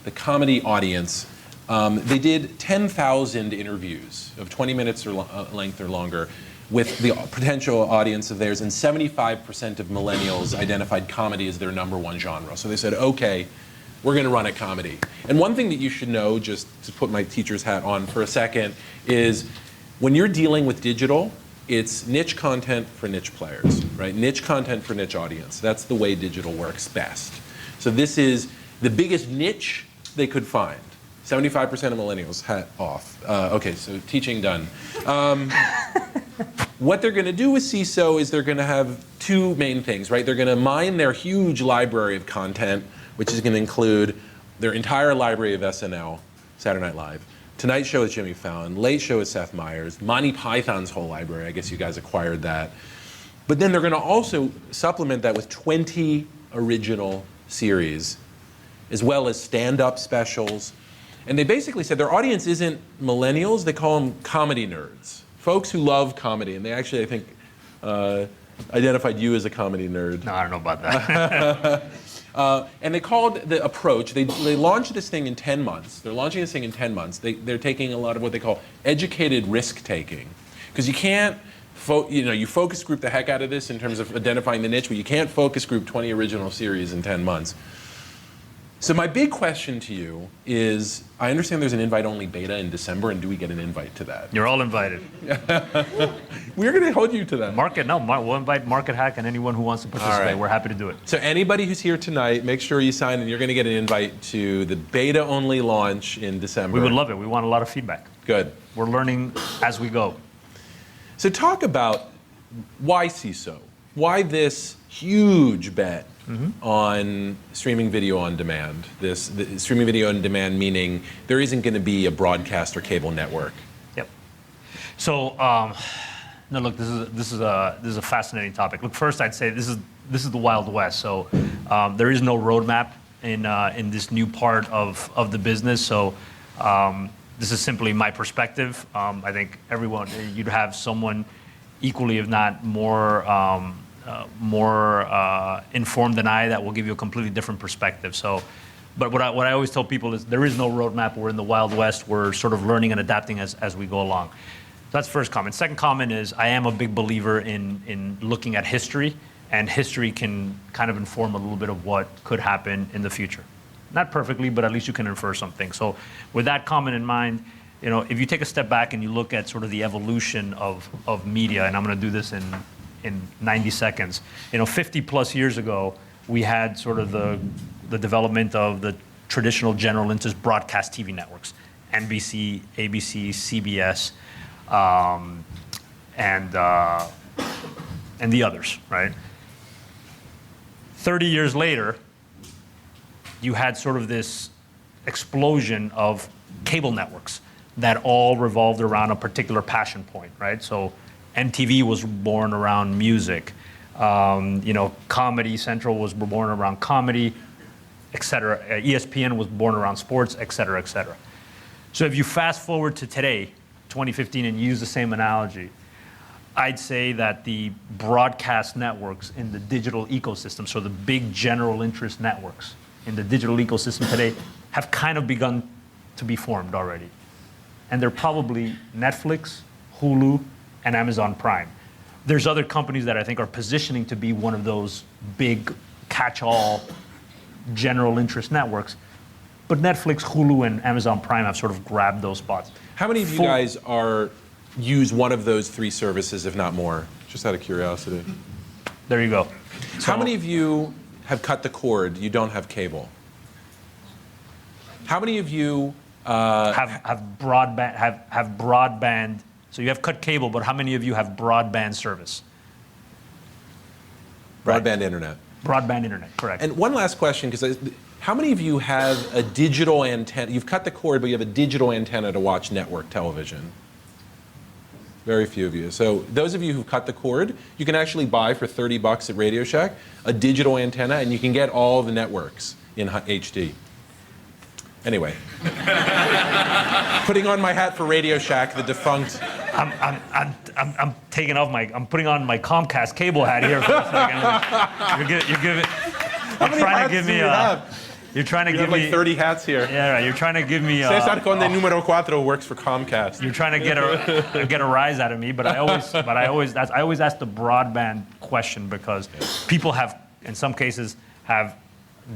the comedy audience. They did 10,000 interviews of 20 minutes or length or longer with the potential audience of theirs, and 75% of millennials identified comedy as their #1 genre. So they said, okay, we're going to run a comedy. And one thing that you should know, just to put my teacher's hat on for a second, is when you're dealing with digital, it's niche content for niche players, right? Niche content for niche audience. That's the way digital works best. So this is the biggest niche they could find. 75% of millennials, hat off. Okay, so teaching done. What they're going to do with CISO is they're going to have two main things, right? They're going to mine their huge library of content, which is going to include their entire library of SNL, Saturday Night Live, Tonight Show with Jimmy Fallon, Late Show with Seth Meyers, Monty Python's whole library. I guess you guys acquired that. But then they're going to also supplement that with 20 original series, as well as stand-up specials. And they basically said their audience isn't millennials, they call them comedy nerds. Folks who love comedy, and they actually, I think, identified you as a comedy nerd. No, I don't know about that. And they called the approach, they launched this thing in 10 months. They're launching this thing in 10 months. They're taking a lot of what they call educated risk-taking. Because you can't, you focus group the heck out of this in terms of identifying the niche, but you can't focus group 20 original series in 10 months. So my big question to you is, I understand there's an invite-only beta in December, and do we get an invite to that? You're all invited. We're going to hold you to that. We'll invite Market Hack and anyone who wants to participate. Right. We're happy to do it. So anybody who's here tonight, make sure you sign, and you're going to get an invite to the beta-only launch in December. We would love it. We want a lot of feedback. Good. We're learning as we go. So talk about why CISO? Why this huge bet on streaming video on demand. The streaming video on demand meaning there isn't going to be a broadcast or cable network. Yep. So, no, look, this is a fascinating topic. Look, first I'd say this is the Wild West. So there is no roadmap in this new part of the business. So this is simply my perspective. I think you'd have someone equally, if not more informed than I that will give you a completely different perspective. So, but what I always tell people is there is no roadmap. We're in the Wild West. We're sort of learning and adapting as we go along. That's the first comment. Second comment is I am a big believer in looking at history, and history can kind of inform a little bit of what could happen in the future. Not perfectly, but at least you can infer something. So with that comment in mind, if you take a step back and you look at sort of the evolution of media, and I'm going to do this in 90 seconds. 50 plus years ago, we had sort of the development of the traditional general interest broadcast TV networks, NBC, ABC, CBS, and the others, right? 30 years later, you had sort of this explosion of cable networks that all revolved around a particular passion point, right? So MTV was born around music. Comedy Central was born around comedy, et cetera. ESPN was born around sports, et cetera, et cetera. So if you fast forward to today, 2015, and use the same analogy, I'd say that the broadcast networks in the digital ecosystem, so the big general interest networks in the digital ecosystem today, have kind of begun to be formed already. And they're probably Netflix, Hulu, and Amazon Prime. There's other companies that I think are positioning to be one of those big catch-all general interest networks. But Netflix, Hulu, and Amazon Prime have sort of grabbed those spots. How many of you guys use one of those three services, if not more? Just out of curiosity. There you go. How many of you have cut the cord? You don't have cable. How many of you have broadband? So you have cut cable, but how many of you have broadband service? Broadband internet. Broadband internet, correct. And one last question, because how many of you have a digital antenna? You've cut the cord, but you have a digital antenna to watch network television. Very few of you. So those of you who've cut the cord, you can actually buy for $30 at Radio Shack a digital antenna, and you can get all the networks in HD. Anyway, putting on my hat for Radio Shack, the defunct. I'm taking off I'm putting on my Comcast cable hat here for a second. You're trying to give me like 30 hats here. Yeah, right. You're trying to give me. César Conde número 4 works for Comcast. You're trying to get a rise out of me, but I always ask the broadband question because people have, in some cases,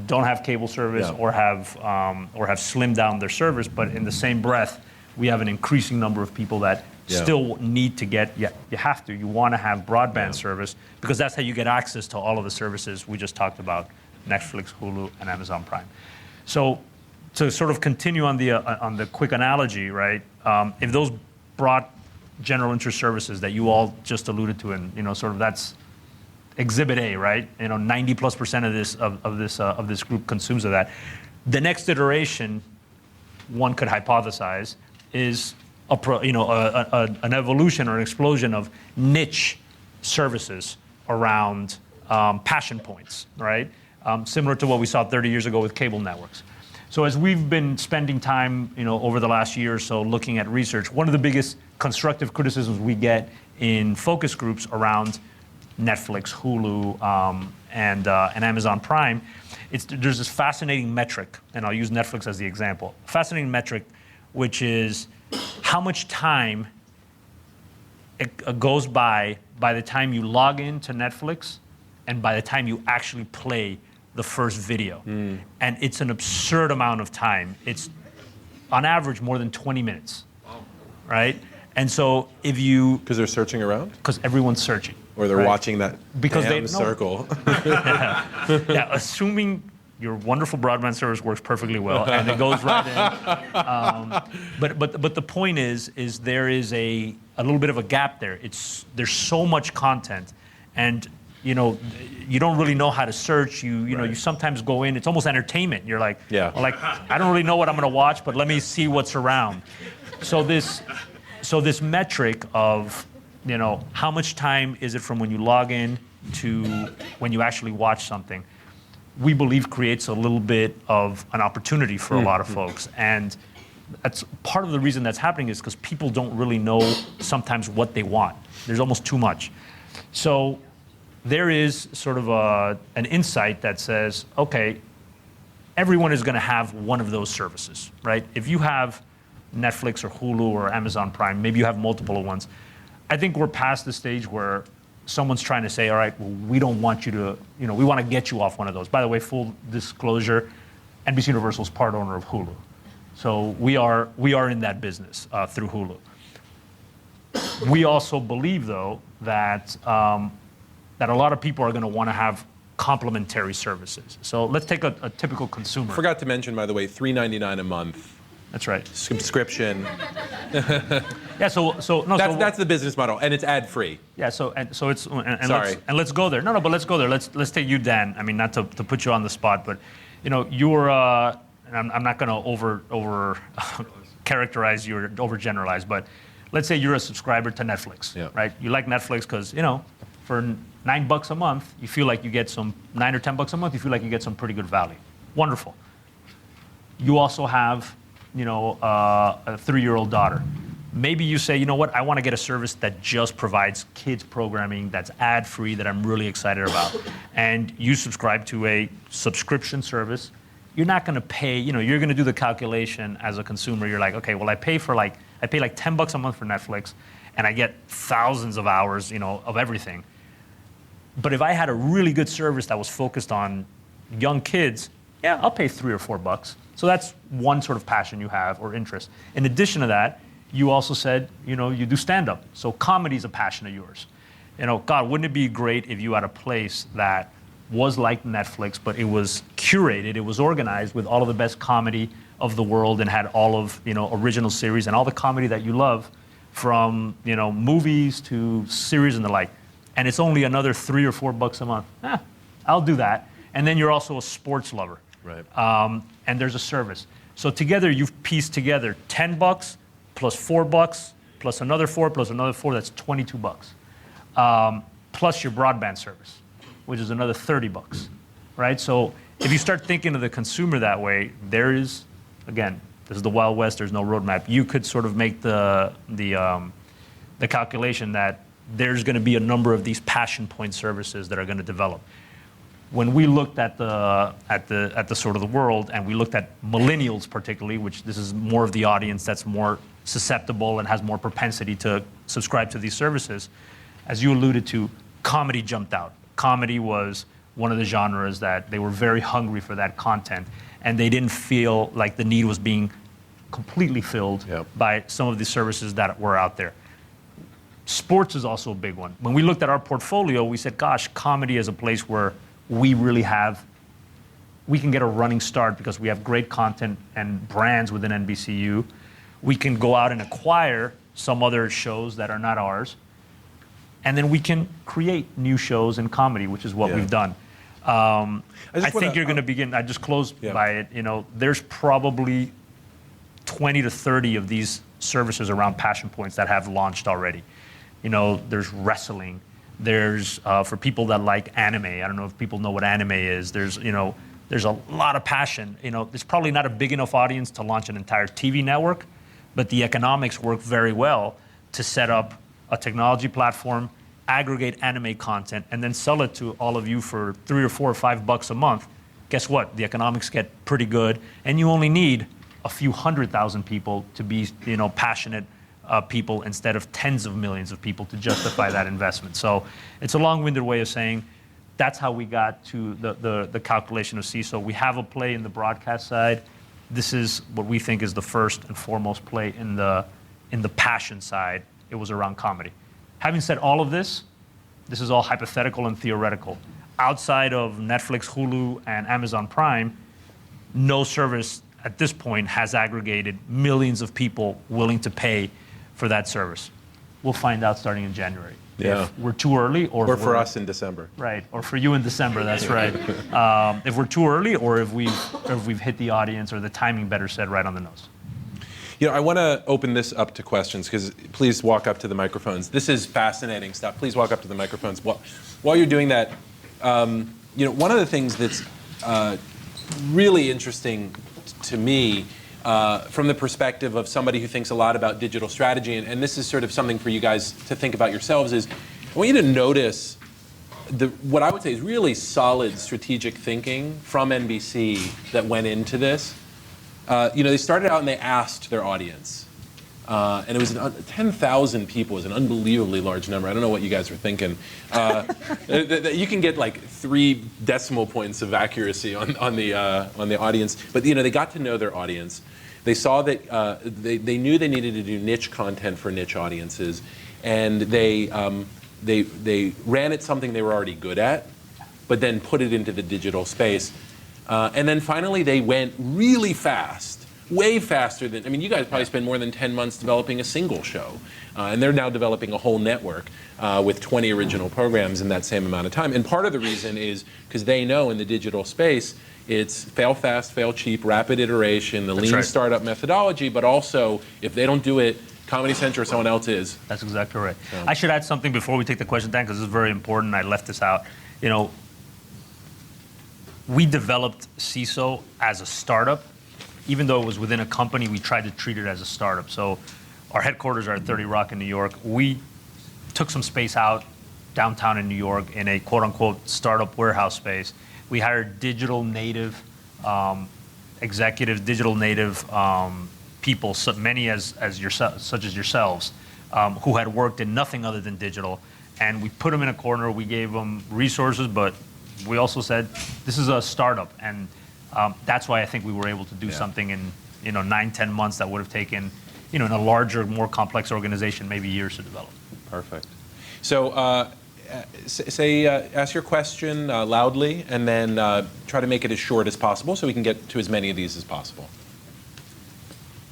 don't have cable service or have slimmed down their service, but in the same breath, we have an increasing number of people that still need to get. You want to have broadband service because that's how you get access to all of the services we just talked about. Netflix, Hulu, and Amazon Prime. So to sort of continue on the quick analogy, right? If those broad general interest services that you all just alluded to, and sort of that's Exhibit A, right? 90+% of this group consumes of that. The next iteration, one could hypothesize, is an evolution or an explosion of niche services around passion points, right? Similar to what we saw 30 years ago with cable networks. So as we've been spending time, over the last year or so looking at research, one of the biggest constructive criticisms we get in focus groups around Netflix, Hulu, and Amazon Prime, there's this fascinating metric, and I'll use Netflix as the example. Fascinating metric, which is how much time it goes by the time you log into Netflix and by the time you actually play the first video. And it's an absurd amount of time. It's, on average, more than 20 minutes, right? And so if you... Because they're searching around? Because everyone's searching. Or they're watching that circle. Assuming your wonderful broadband service works perfectly well, and it goes right in. But the point is there is a little bit of a gap there. There's so much content, and you know, you don't really know how to search. You know, you sometimes go in, it's almost entertainment. You're like, Yeah. well, like, I don't really know what I'm going to watch, but let me see what's around. So this metric of, you know, how much time is it from when you log in to when you actually watch something, we believe creates a little bit of an opportunity for a lot of folks. And that's part of the reason that's happening is because people don't really know sometimes what they want. There's almost too much. So there is sort of an insight that says, okay, everyone is going to have one of those services, right? If you have Netflix or Hulu or Amazon Prime, maybe you have multiple ones. I think we're past the stage where someone's trying to say, all right, well, we don't want you to, you know, we want to get you off one of those. By the way, full disclosure, NBCUniversal is part owner of Hulu. So we are in that business through Hulu. We also believe, though, that that a lot of people are going to want to have complementary services. So let's take a typical consumer. Forgot to mention, by the way, $3.99 a month. That's right. Subscription. Yeah. So That's the business model, and it's ad free. Yeah. So it's and Sorry. let's go there. No, but let's go there. Let's take you, Dan. I mean, not to put you on the spot, but you know, you're. And I'm not going to over characterize you or overgeneralize, but let's say you're a subscriber to Netflix, right? You like Netflix because, you know, for $9 a month, you feel like you get some, $9 or $10 a month, you feel like you get some pretty good value. Wonderful. You also have, you know, a 3-year-old daughter. Maybe you say, you know what, I want to get a service that just provides kids programming that's ad-free that I'm really excited about. And you subscribe to a subscription service. You're not going to pay, you know, you're going to do the calculation as a consumer. You're like, okay, well, I pay like $10 a month for Netflix, and I get thousands of hours, you know, of everything. But if I had a really good service that was focused on young kids, yeah, I'll pay $3 or $4. So that's one sort of passion you have or interest. In addition to that, you also said, you know, you do stand-up. So comedy is a passion of yours. You know, God, wouldn't it be great if you had a place that was like Netflix, but it was curated, it was organized with all of the best comedy of the world and had all of, you know, original series and all the comedy that you love, from, you know, movies to series and the like. And it's only another $3 or $4 a month. I'll do that. And then you're also a sports lover. Right. And there's a service. So together you've pieced together $10 plus $4 plus another 4 plus another 4, that's $22. Plus your broadband service, which is another $30, right? So if you start thinking of the consumer that way, there is, again, this is the Wild West, there's no roadmap. You could sort of make the calculation that there's going to be a number of these passion point services that are going to develop. When we looked at the sort of the world, and we looked at millennials particularly, which this is more of the audience that's more susceptible and has more propensity to subscribe to these services, as you alluded to, comedy jumped out. Comedy was one of the genres that they were very hungry for that content, and they didn't feel like the need was being completely filled by some of the services that were out there. Sports is also a big one. When we looked at our portfolio, we said, gosh, comedy is a place where we really we can get a running start because we have great content and brands within NBCU. We can go out and acquire some other shows that are not ours. And then we can create new shows in comedy, which is what we've done. I think you're going to begin, I just closed by it, you know, there's probably 20 to 30 of these services around passion points that have launched already. You know, there's wrestling. There's, for people that like anime, I don't know if people know what anime is, there's, you know, there's a lot of passion. You know, there's probably not a big enough audience to launch an entire TV network, but the economics work very well to set up a technology platform, aggregate anime content, and then sell it to all of you for $3 or $4 or $5 a month. Guess what? The economics get pretty good, and you only need a few 100,000 people to be, you know, passionate people instead of tens of millions of people to justify that investment. So it's a long-winded way of saying that's how we got to the calculation of CISO. We have a play in the broadcast side. This is what we think is the first and foremost play in the passion side. It was around comedy. Having said all of this, this is all hypothetical and theoretical. Outside of Netflix, Hulu, and Amazon Prime, no service at this point has aggregated millions of people willing to pay for that service. we'll find out starting in January. Yeah. If we're too early, Or for us in December. right, or for you in December. That's right. If we're too early, or if we've hit the audience, or the timing, better said, right on the nose. You know, I want to open this up to questions, because please walk up to the microphones. This is fascinating stuff. Please walk up to the microphones. While you're doing that, you know, one of the things that's really interesting to me from the perspective of somebody who thinks a lot about digital strategy, and this is sort of something for you guys to think about yourselves, is I want you to notice what I would say is really solid strategic thinking from NBC that went into this. You know, they started out and they asked their audience. And it was 10,000 people is an unbelievably large number. I don't know what you guys were thinking. You can get like 3 decimal points of accuracy on the audience. But you know, they got to know their audience. They saw that they knew they needed to do niche content for niche audiences, and they ran at something they were already good at, but then put it into the digital space. And then finally, they went really fast, way faster than, I mean, you guys probably spend more than 10 months developing a single show. And they're now developing a whole network with 20 original programs in that same amount of time. And part of the reason is because they know in the digital space, it's fail fast, fail cheap, rapid iteration, the lean startup methodology, but also if they don't do it, Comedy Central or someone else is. That's exactly right. I should add something before we take the question, Dan, because this is very important. I left this out. You know, we developed CISO as a startup. Even though it was within a company, we tried to treat it as a startup. So our headquarters are at 30 Rock in New York. We took some space out downtown in New York in a quote-unquote startup warehouse space. We hired digital native executives, digital native people, so many such as yourselves, who had worked in nothing other than digital. And we put them in a corner. We gave them resources, but we also said, this is a startup. And that's why I think we were able to do something in 9-10 months that would have taken, in a larger, more complex organization, maybe years to develop. Perfect. So ask your question loudly, and then try to make it as short as possible so we can get to as many of these as possible.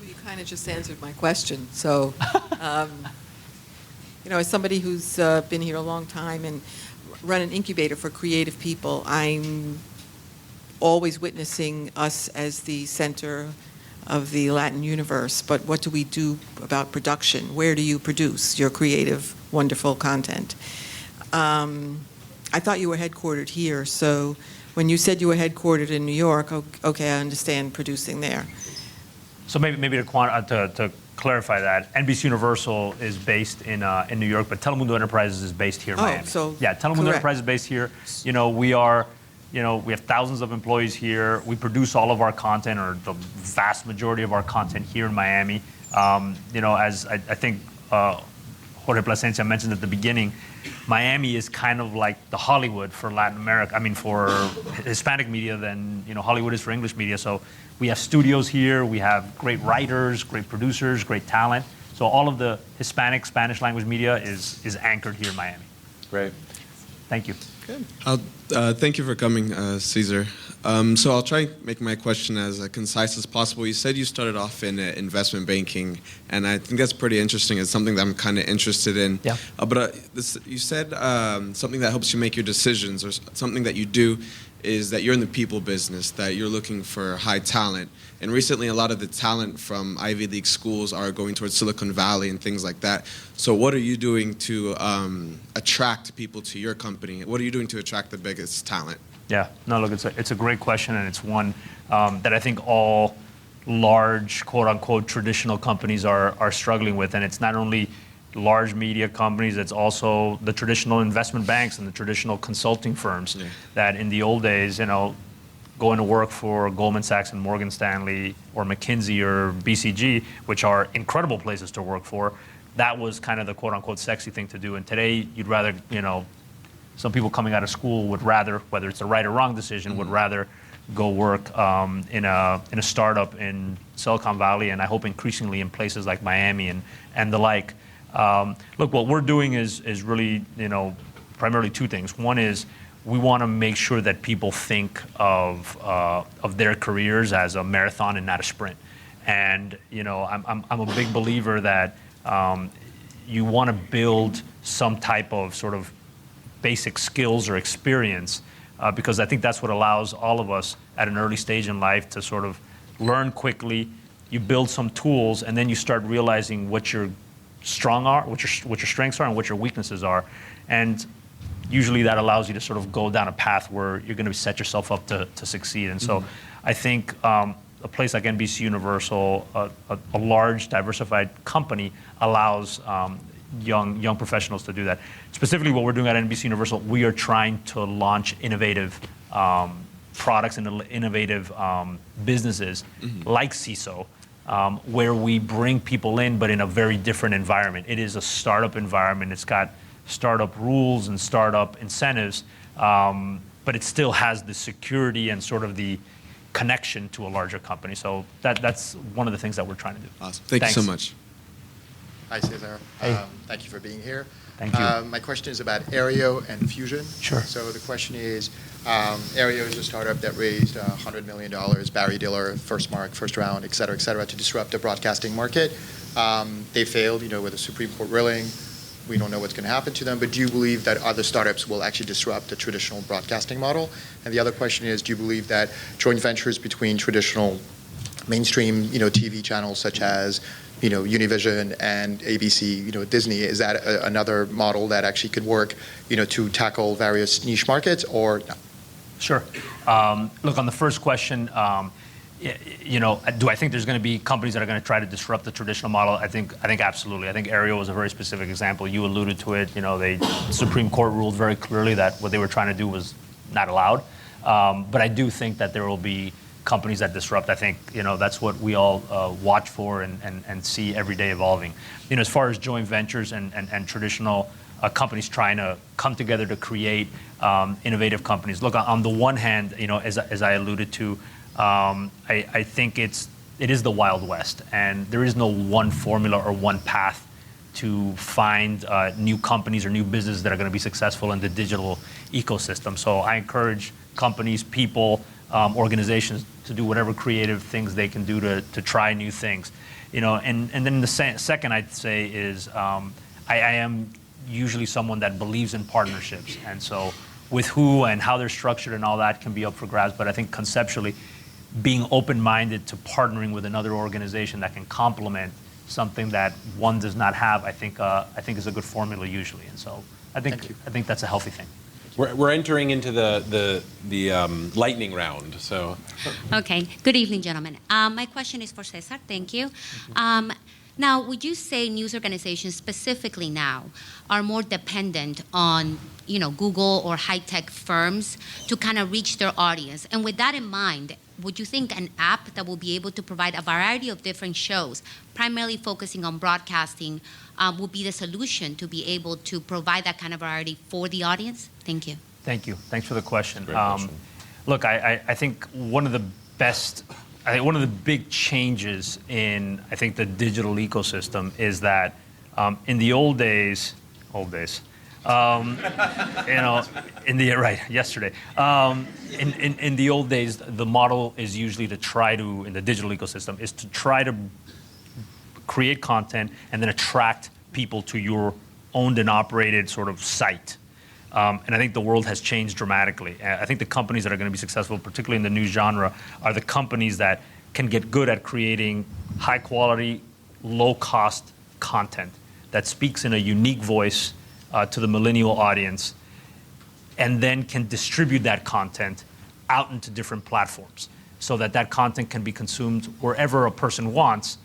Well, you kind of just answered my question. So, as somebody who's been here a long time and run an incubator for creative people, I'm always witnessing us as the center of the Latin universe, but what do we do about production? Where do you produce your creative, wonderful content? I thought you were headquartered here, so when you said you were headquartered in New York, okay, I understand producing there. So maybe to clarify that, NBCUniversal is based in New York, but Telemundo Enterprises is based here in Miami. So yeah, Telemundo Enterprises is based here. We have thousands of employees here. We produce all of our content, or the vast majority of our content, here in Miami. As I think Jorge Plasencia mentioned at the beginning, Miami is kind of like the Hollywood for Latin America. I mean, for Hispanic media, than Hollywood is for English media. So we have studios here. We have great writers, great producers, great talent. So all of the Hispanic, Spanish language media is anchored here in Miami. Great. Thank you. Good. Thank you for coming, Cesar. So I'll try and make my question as concise as possible. You said you started off in investment banking, and I think that's pretty interesting. It's something that I'm kind of interested in. Yeah. You said something that helps you make your decisions, or something that you do is that you're in the people business, that you're looking for high talent. And recently, a lot of the talent from Ivy League schools are going towards Silicon Valley and things like that. So what are you doing to attract people to your company? What are you doing to attract the biggest talent? Yeah, no, look, it's a great question, and it's one that I think all large, quote-unquote, traditional companies are struggling with. And it's not only large media companies, it's also the traditional investment banks and the traditional consulting firms that in the old days, going to work for Goldman Sachs and Morgan Stanley or McKinsey or BCG, which are incredible places to work for, that was kind of the quote-unquote sexy thing to do. And today, you'd rather, some people coming out of school would rather, whether it's the right or wrong decision, would rather go work in a startup in Silicon Valley, and I hope increasingly in places like Miami and the like. Look, what we're doing is really, primarily two things. One is we want to make sure that people think of their careers as a marathon and not a sprint. And I'm a big believer that you want to build some type of sort of basic skills or experience, because I think that's what allows all of us at an early stage in life to sort of learn quickly. You build some tools, and then you start realizing what your what your strengths are and what your weaknesses are, and usually that allows you to sort of go down a path where you're going to set yourself up to succeed. And so I think a place like NBC Universal, a large diversified company, allows young professionals to do that. Specifically what we're doing at NBC Universal, we are trying to launch innovative products and innovative businesses like CISO, where we bring people in, but in a very different environment. It is a startup environment. It's got startup rules and startup incentives, but it still has the security and sort of the connection to a larger company. So that's one of the things that we're trying to do. Awesome. Thank you so much. Hi, Cesar. Hey. Thank you for being here. Thank you. My question is about Aereo and Fusion. Sure. So the question is, Aereo is a startup that raised $100 million, Barry Diller, first mark, first round, et cetera, to disrupt the broadcasting market. They failed, with the Supreme Court ruling. We don't know what's going to happen to them, but do you believe that other startups will actually disrupt the traditional broadcasting model? And the other question is, do you believe that joint ventures between traditional mainstream, TV channels such as, Univision and ABC, Disney, is that another model that actually could work, to tackle various niche markets, or no? Sure. Look, on the first question, do I think there's going to be companies that are going to try to disrupt the traditional model? I think absolutely. I think Aereo was a very specific example. You alluded to it. The Supreme Court ruled very clearly that what they were trying to do was not allowed. But I do think that there will be companies that disrupt. I think that's what we all watch for and see every day evolving. As far as joint ventures and traditional companies trying to come together to create innovative companies. Look, on the one hand, as I alluded to, I think it is the Wild West, and there is no one formula or one path to find new companies or new businesses that are going to be successful in the digital ecosystem. So I encourage companies, people, organizations to do whatever creative things they can do to try new things. And then the second I'd say is I am usually someone that believes in partnerships, and so with who and how they're structured and all that can be up for grabs. But I think conceptually, being open-minded to partnering with another organization that can complement something that one does not have, I think is a good formula usually. And so I think that's a healthy thing. We're entering into the lightning round. So. Okay. Good evening, gentlemen. My question is for Cesar. Thank you. Now, would you say news organizations specifically now are more dependent on, Google or high-tech firms to kind of reach their audience? And with that in mind, would you think an app that will be able to provide a variety of different shows, primarily focusing on broadcasting, will be the solution to be able to provide that kind of variety for the audience? Thank you. Thank you. Thanks for the question. Great question. Look, I think one of the big changes in, I think, the digital ecosystem is that in the old days, yesterday. In the old days, the model is usually to try to, in the digital ecosystem, is to try to create content and then attract people to your owned and operated sort of site. And I think the world has changed dramatically. I think the companies that are going to be successful, particularly in the news genre, are the companies that can get good at creating high quality, low cost content that speaks in a unique voice to the millennial audience, and then can distribute that content out into different platforms so that content can be consumed wherever a person wants,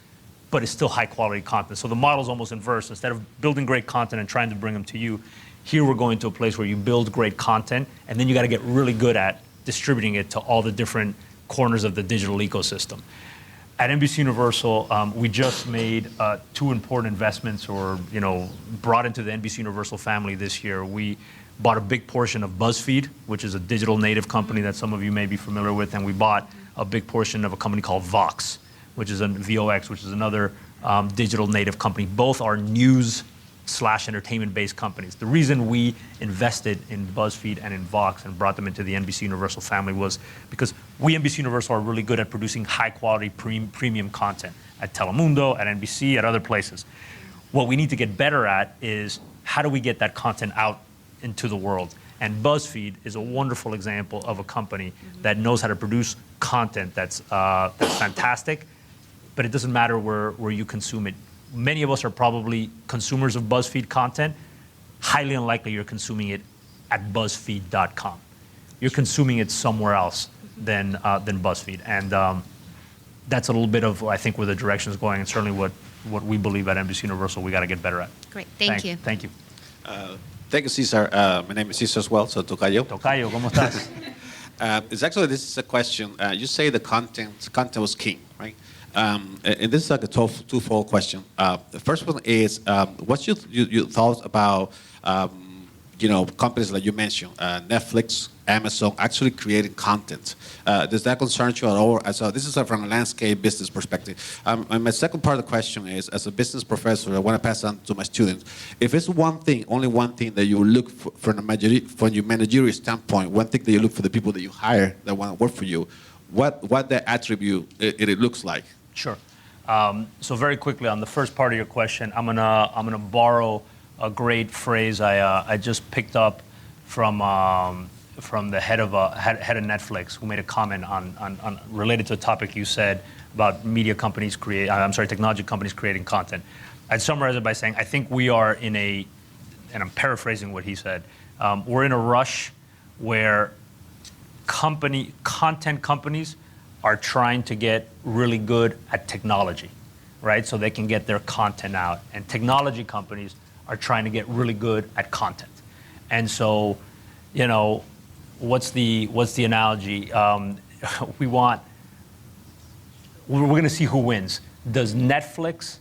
but it's still high quality content. So the model's almost inverse. Instead of building great content and trying to bring them to you, here we're going to a place where you build great content, and then you got to get really good at distributing it to all the different corners of the digital ecosystem. At NBC Universal, we just made two important investments, or brought into the NBC Universal family this year. We bought a big portion of BuzzFeed, which is a digital native company that some of you may be familiar with, and we bought a big portion of a company called Vox, which is VOX, which is another digital native company. Both are news/entertainment-based companies. The reason we invested in BuzzFeed and in Vox and brought them into the NBC Universal family was because we, NBC Universal, are really good at producing high-quality premium content at Telemundo, at NBC, at other places. What we need to get better at is how do we get that content out into the world? And BuzzFeed is a wonderful example of a company that knows how to produce content that's fantastic, but it doesn't matter where you consume it. Many of us are probably consumers of BuzzFeed content. Highly unlikely you're consuming it at BuzzFeed.com. You're consuming it somewhere else than BuzzFeed. And that's a little bit of, I think, where the direction is going, and certainly what we believe at NBC Universal we got to get better at. Great, thank you. Thank you. Thank you, Cesar. My name is Cesar as well, so Tocayo. Tocayo, ¿cómo estás? This is a question. You say the content was king, right? And this is like a twofold question. The first one is, what's your thoughts about, companies like you mentioned, Netflix, Amazon, actually creating content? Does that concern you at all? So this is from a landscape business perspective. And my second part of the question is, as a business professor, I want to pass on to my students. If it's one thing, only one thing that you look for from your managerial standpoint, one thing that you look for the people that you hire that want to work for you, what that attribute it looks like? Sure. So very quickly on the first part of your question, I'm gonna borrow a great phrase I just picked up from the head of Netflix, who made a comment on related to a topic you said about technology companies creating content. I'd summarize it by saying I think we are in and I'm paraphrasing what he said, we're in a rush where content companies are trying to get really good at technology, right? So they can get their content out. And technology companies are trying to get really good at content. And so, what's the analogy? We're going to see who wins. Does Netflix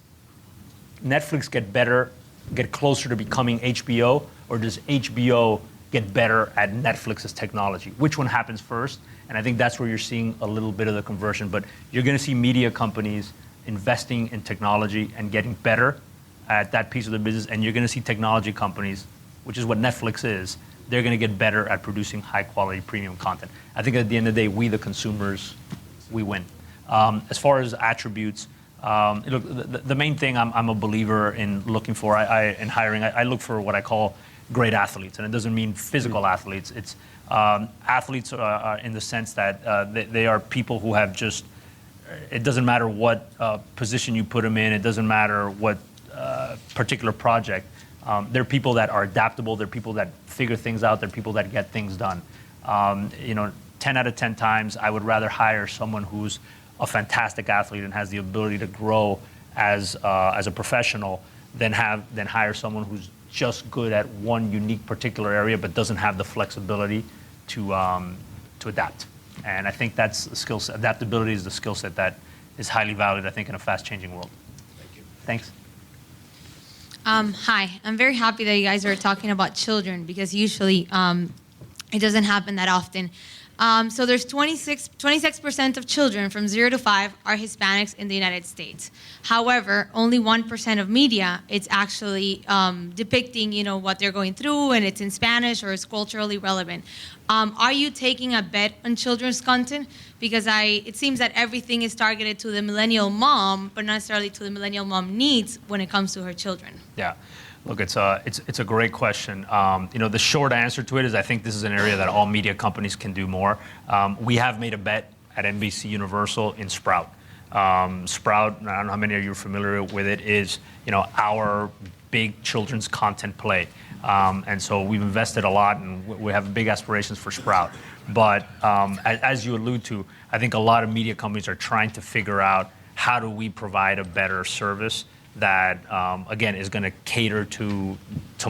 get closer to becoming HBO, or does HBO get better at Netflix's technology? Which one happens first? And I think that's where you're seeing a little bit of the conversion. But you're going to see media companies investing in technology and getting better at that piece of the business. And you're going to see technology companies, which is what Netflix is, they're going to get better at producing high-quality premium content. I think at the end of the day, we, the consumers, we win. As far as attributes, look, the main thing I'm a believer in looking for in hiring, I look for what I call great athletes. And it doesn't mean physical athletes. It's athletes in the sense that they are people who have just, it doesn't matter what position you put them in, it doesn't matter what particular project. They're people that are adaptable, they're people that figure things out, they're people that get things done. 10 out of 10 times, I would rather hire someone who's a fantastic athlete and has the ability to grow as a professional than hire someone who's just good at one unique particular area but doesn't have the flexibility to adapt. And I think that's the skill set. Adaptability is the skill set that is highly valued, I think, in a fast-changing world. Thank you. Thanks. Hi, I'm very happy that you guys are talking about children because usually it doesn't happen that often. So there's 26% of children from 0 to 5 are Hispanics in the United States. However, only 1% of media, it's actually depicting, what they're going through, and it's in Spanish or it's culturally relevant. Are you taking a bet on children's content? Because it seems that everything is targeted to the millennial mom, but not necessarily to the millennial mom needs when it comes to her children. Yeah. Look, it's a great question. The short answer to it is I think this is an area that all media companies can do more. We have made a bet at NBC Universal in Sprout. Sprout, I don't know how many of you are familiar with it, is our big children's content play. And so we've invested a lot, and we have big aspirations for Sprout. But as you allude to, I think a lot of media companies are trying to figure out how do we provide a better service that, again, is going to cater to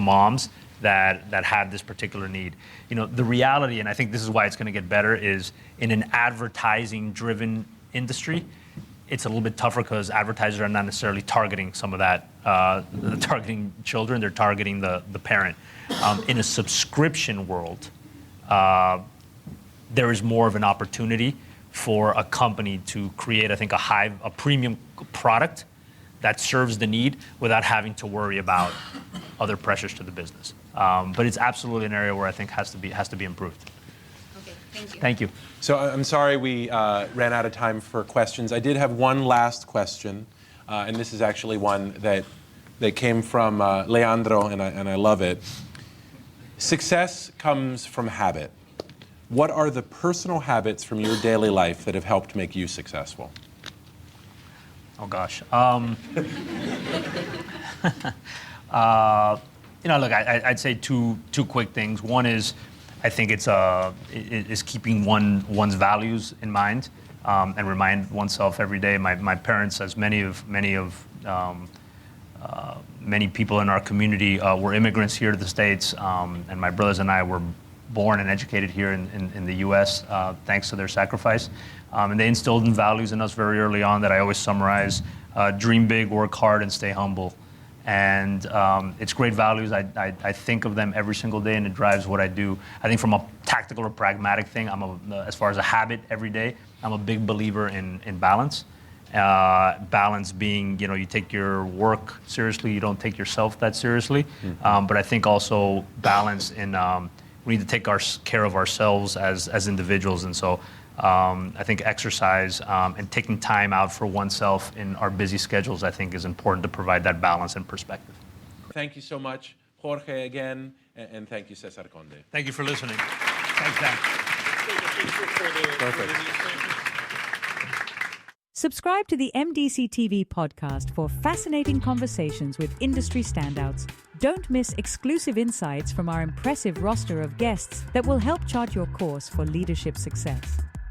moms that have this particular need. The reality, and I think this is why it's going to get better, is in an advertising-driven industry, it's a little bit tougher because advertisers are not necessarily targeting some of that, targeting children, they're targeting the parent. In a subscription world, there is more of an opportunity for a company to create, I think, a premium product that serves the need without having to worry about other pressures to the business. But it's absolutely an area where I think has to be improved. Okay, thank you. Thank you. So I'm sorry we ran out of time for questions. I did have one last question, and this is actually one that that came from Leandro, and I love it. Success comes from habit. What are the personal habits from your daily life that have helped make you successful? Oh gosh. Look, I'd say two quick things. One is, I think it's keeping one's values in mind and remind oneself every day. My parents, as many people in our community, were immigrants here to the States, and my brothers and I were born and educated here in the U.S. Thanks to their sacrifice. And they instilled in values in us very early on that I always summarize: dream big, work hard, and stay humble. And it's great values. I think of them every single day, and it drives what I do. I think from a tactical or pragmatic thing, as far as a habit every day, I'm a big believer in balance. Balance being, you take your work seriously, you don't take yourself that seriously. But I think also balance in we need to take care of ourselves as individuals. And so I think exercise and taking time out for oneself in our busy schedules, I think, is important to provide that balance and perspective. Thank you so much, Jorge, again, and thank you, César Conde. Thank you for listening. Thanks, Dan. Perfect. Subscribe to the MDC-TV podcast for fascinating conversations with industry standouts. Don't miss exclusive insights from our impressive roster of guests that will help chart your course for leadership success.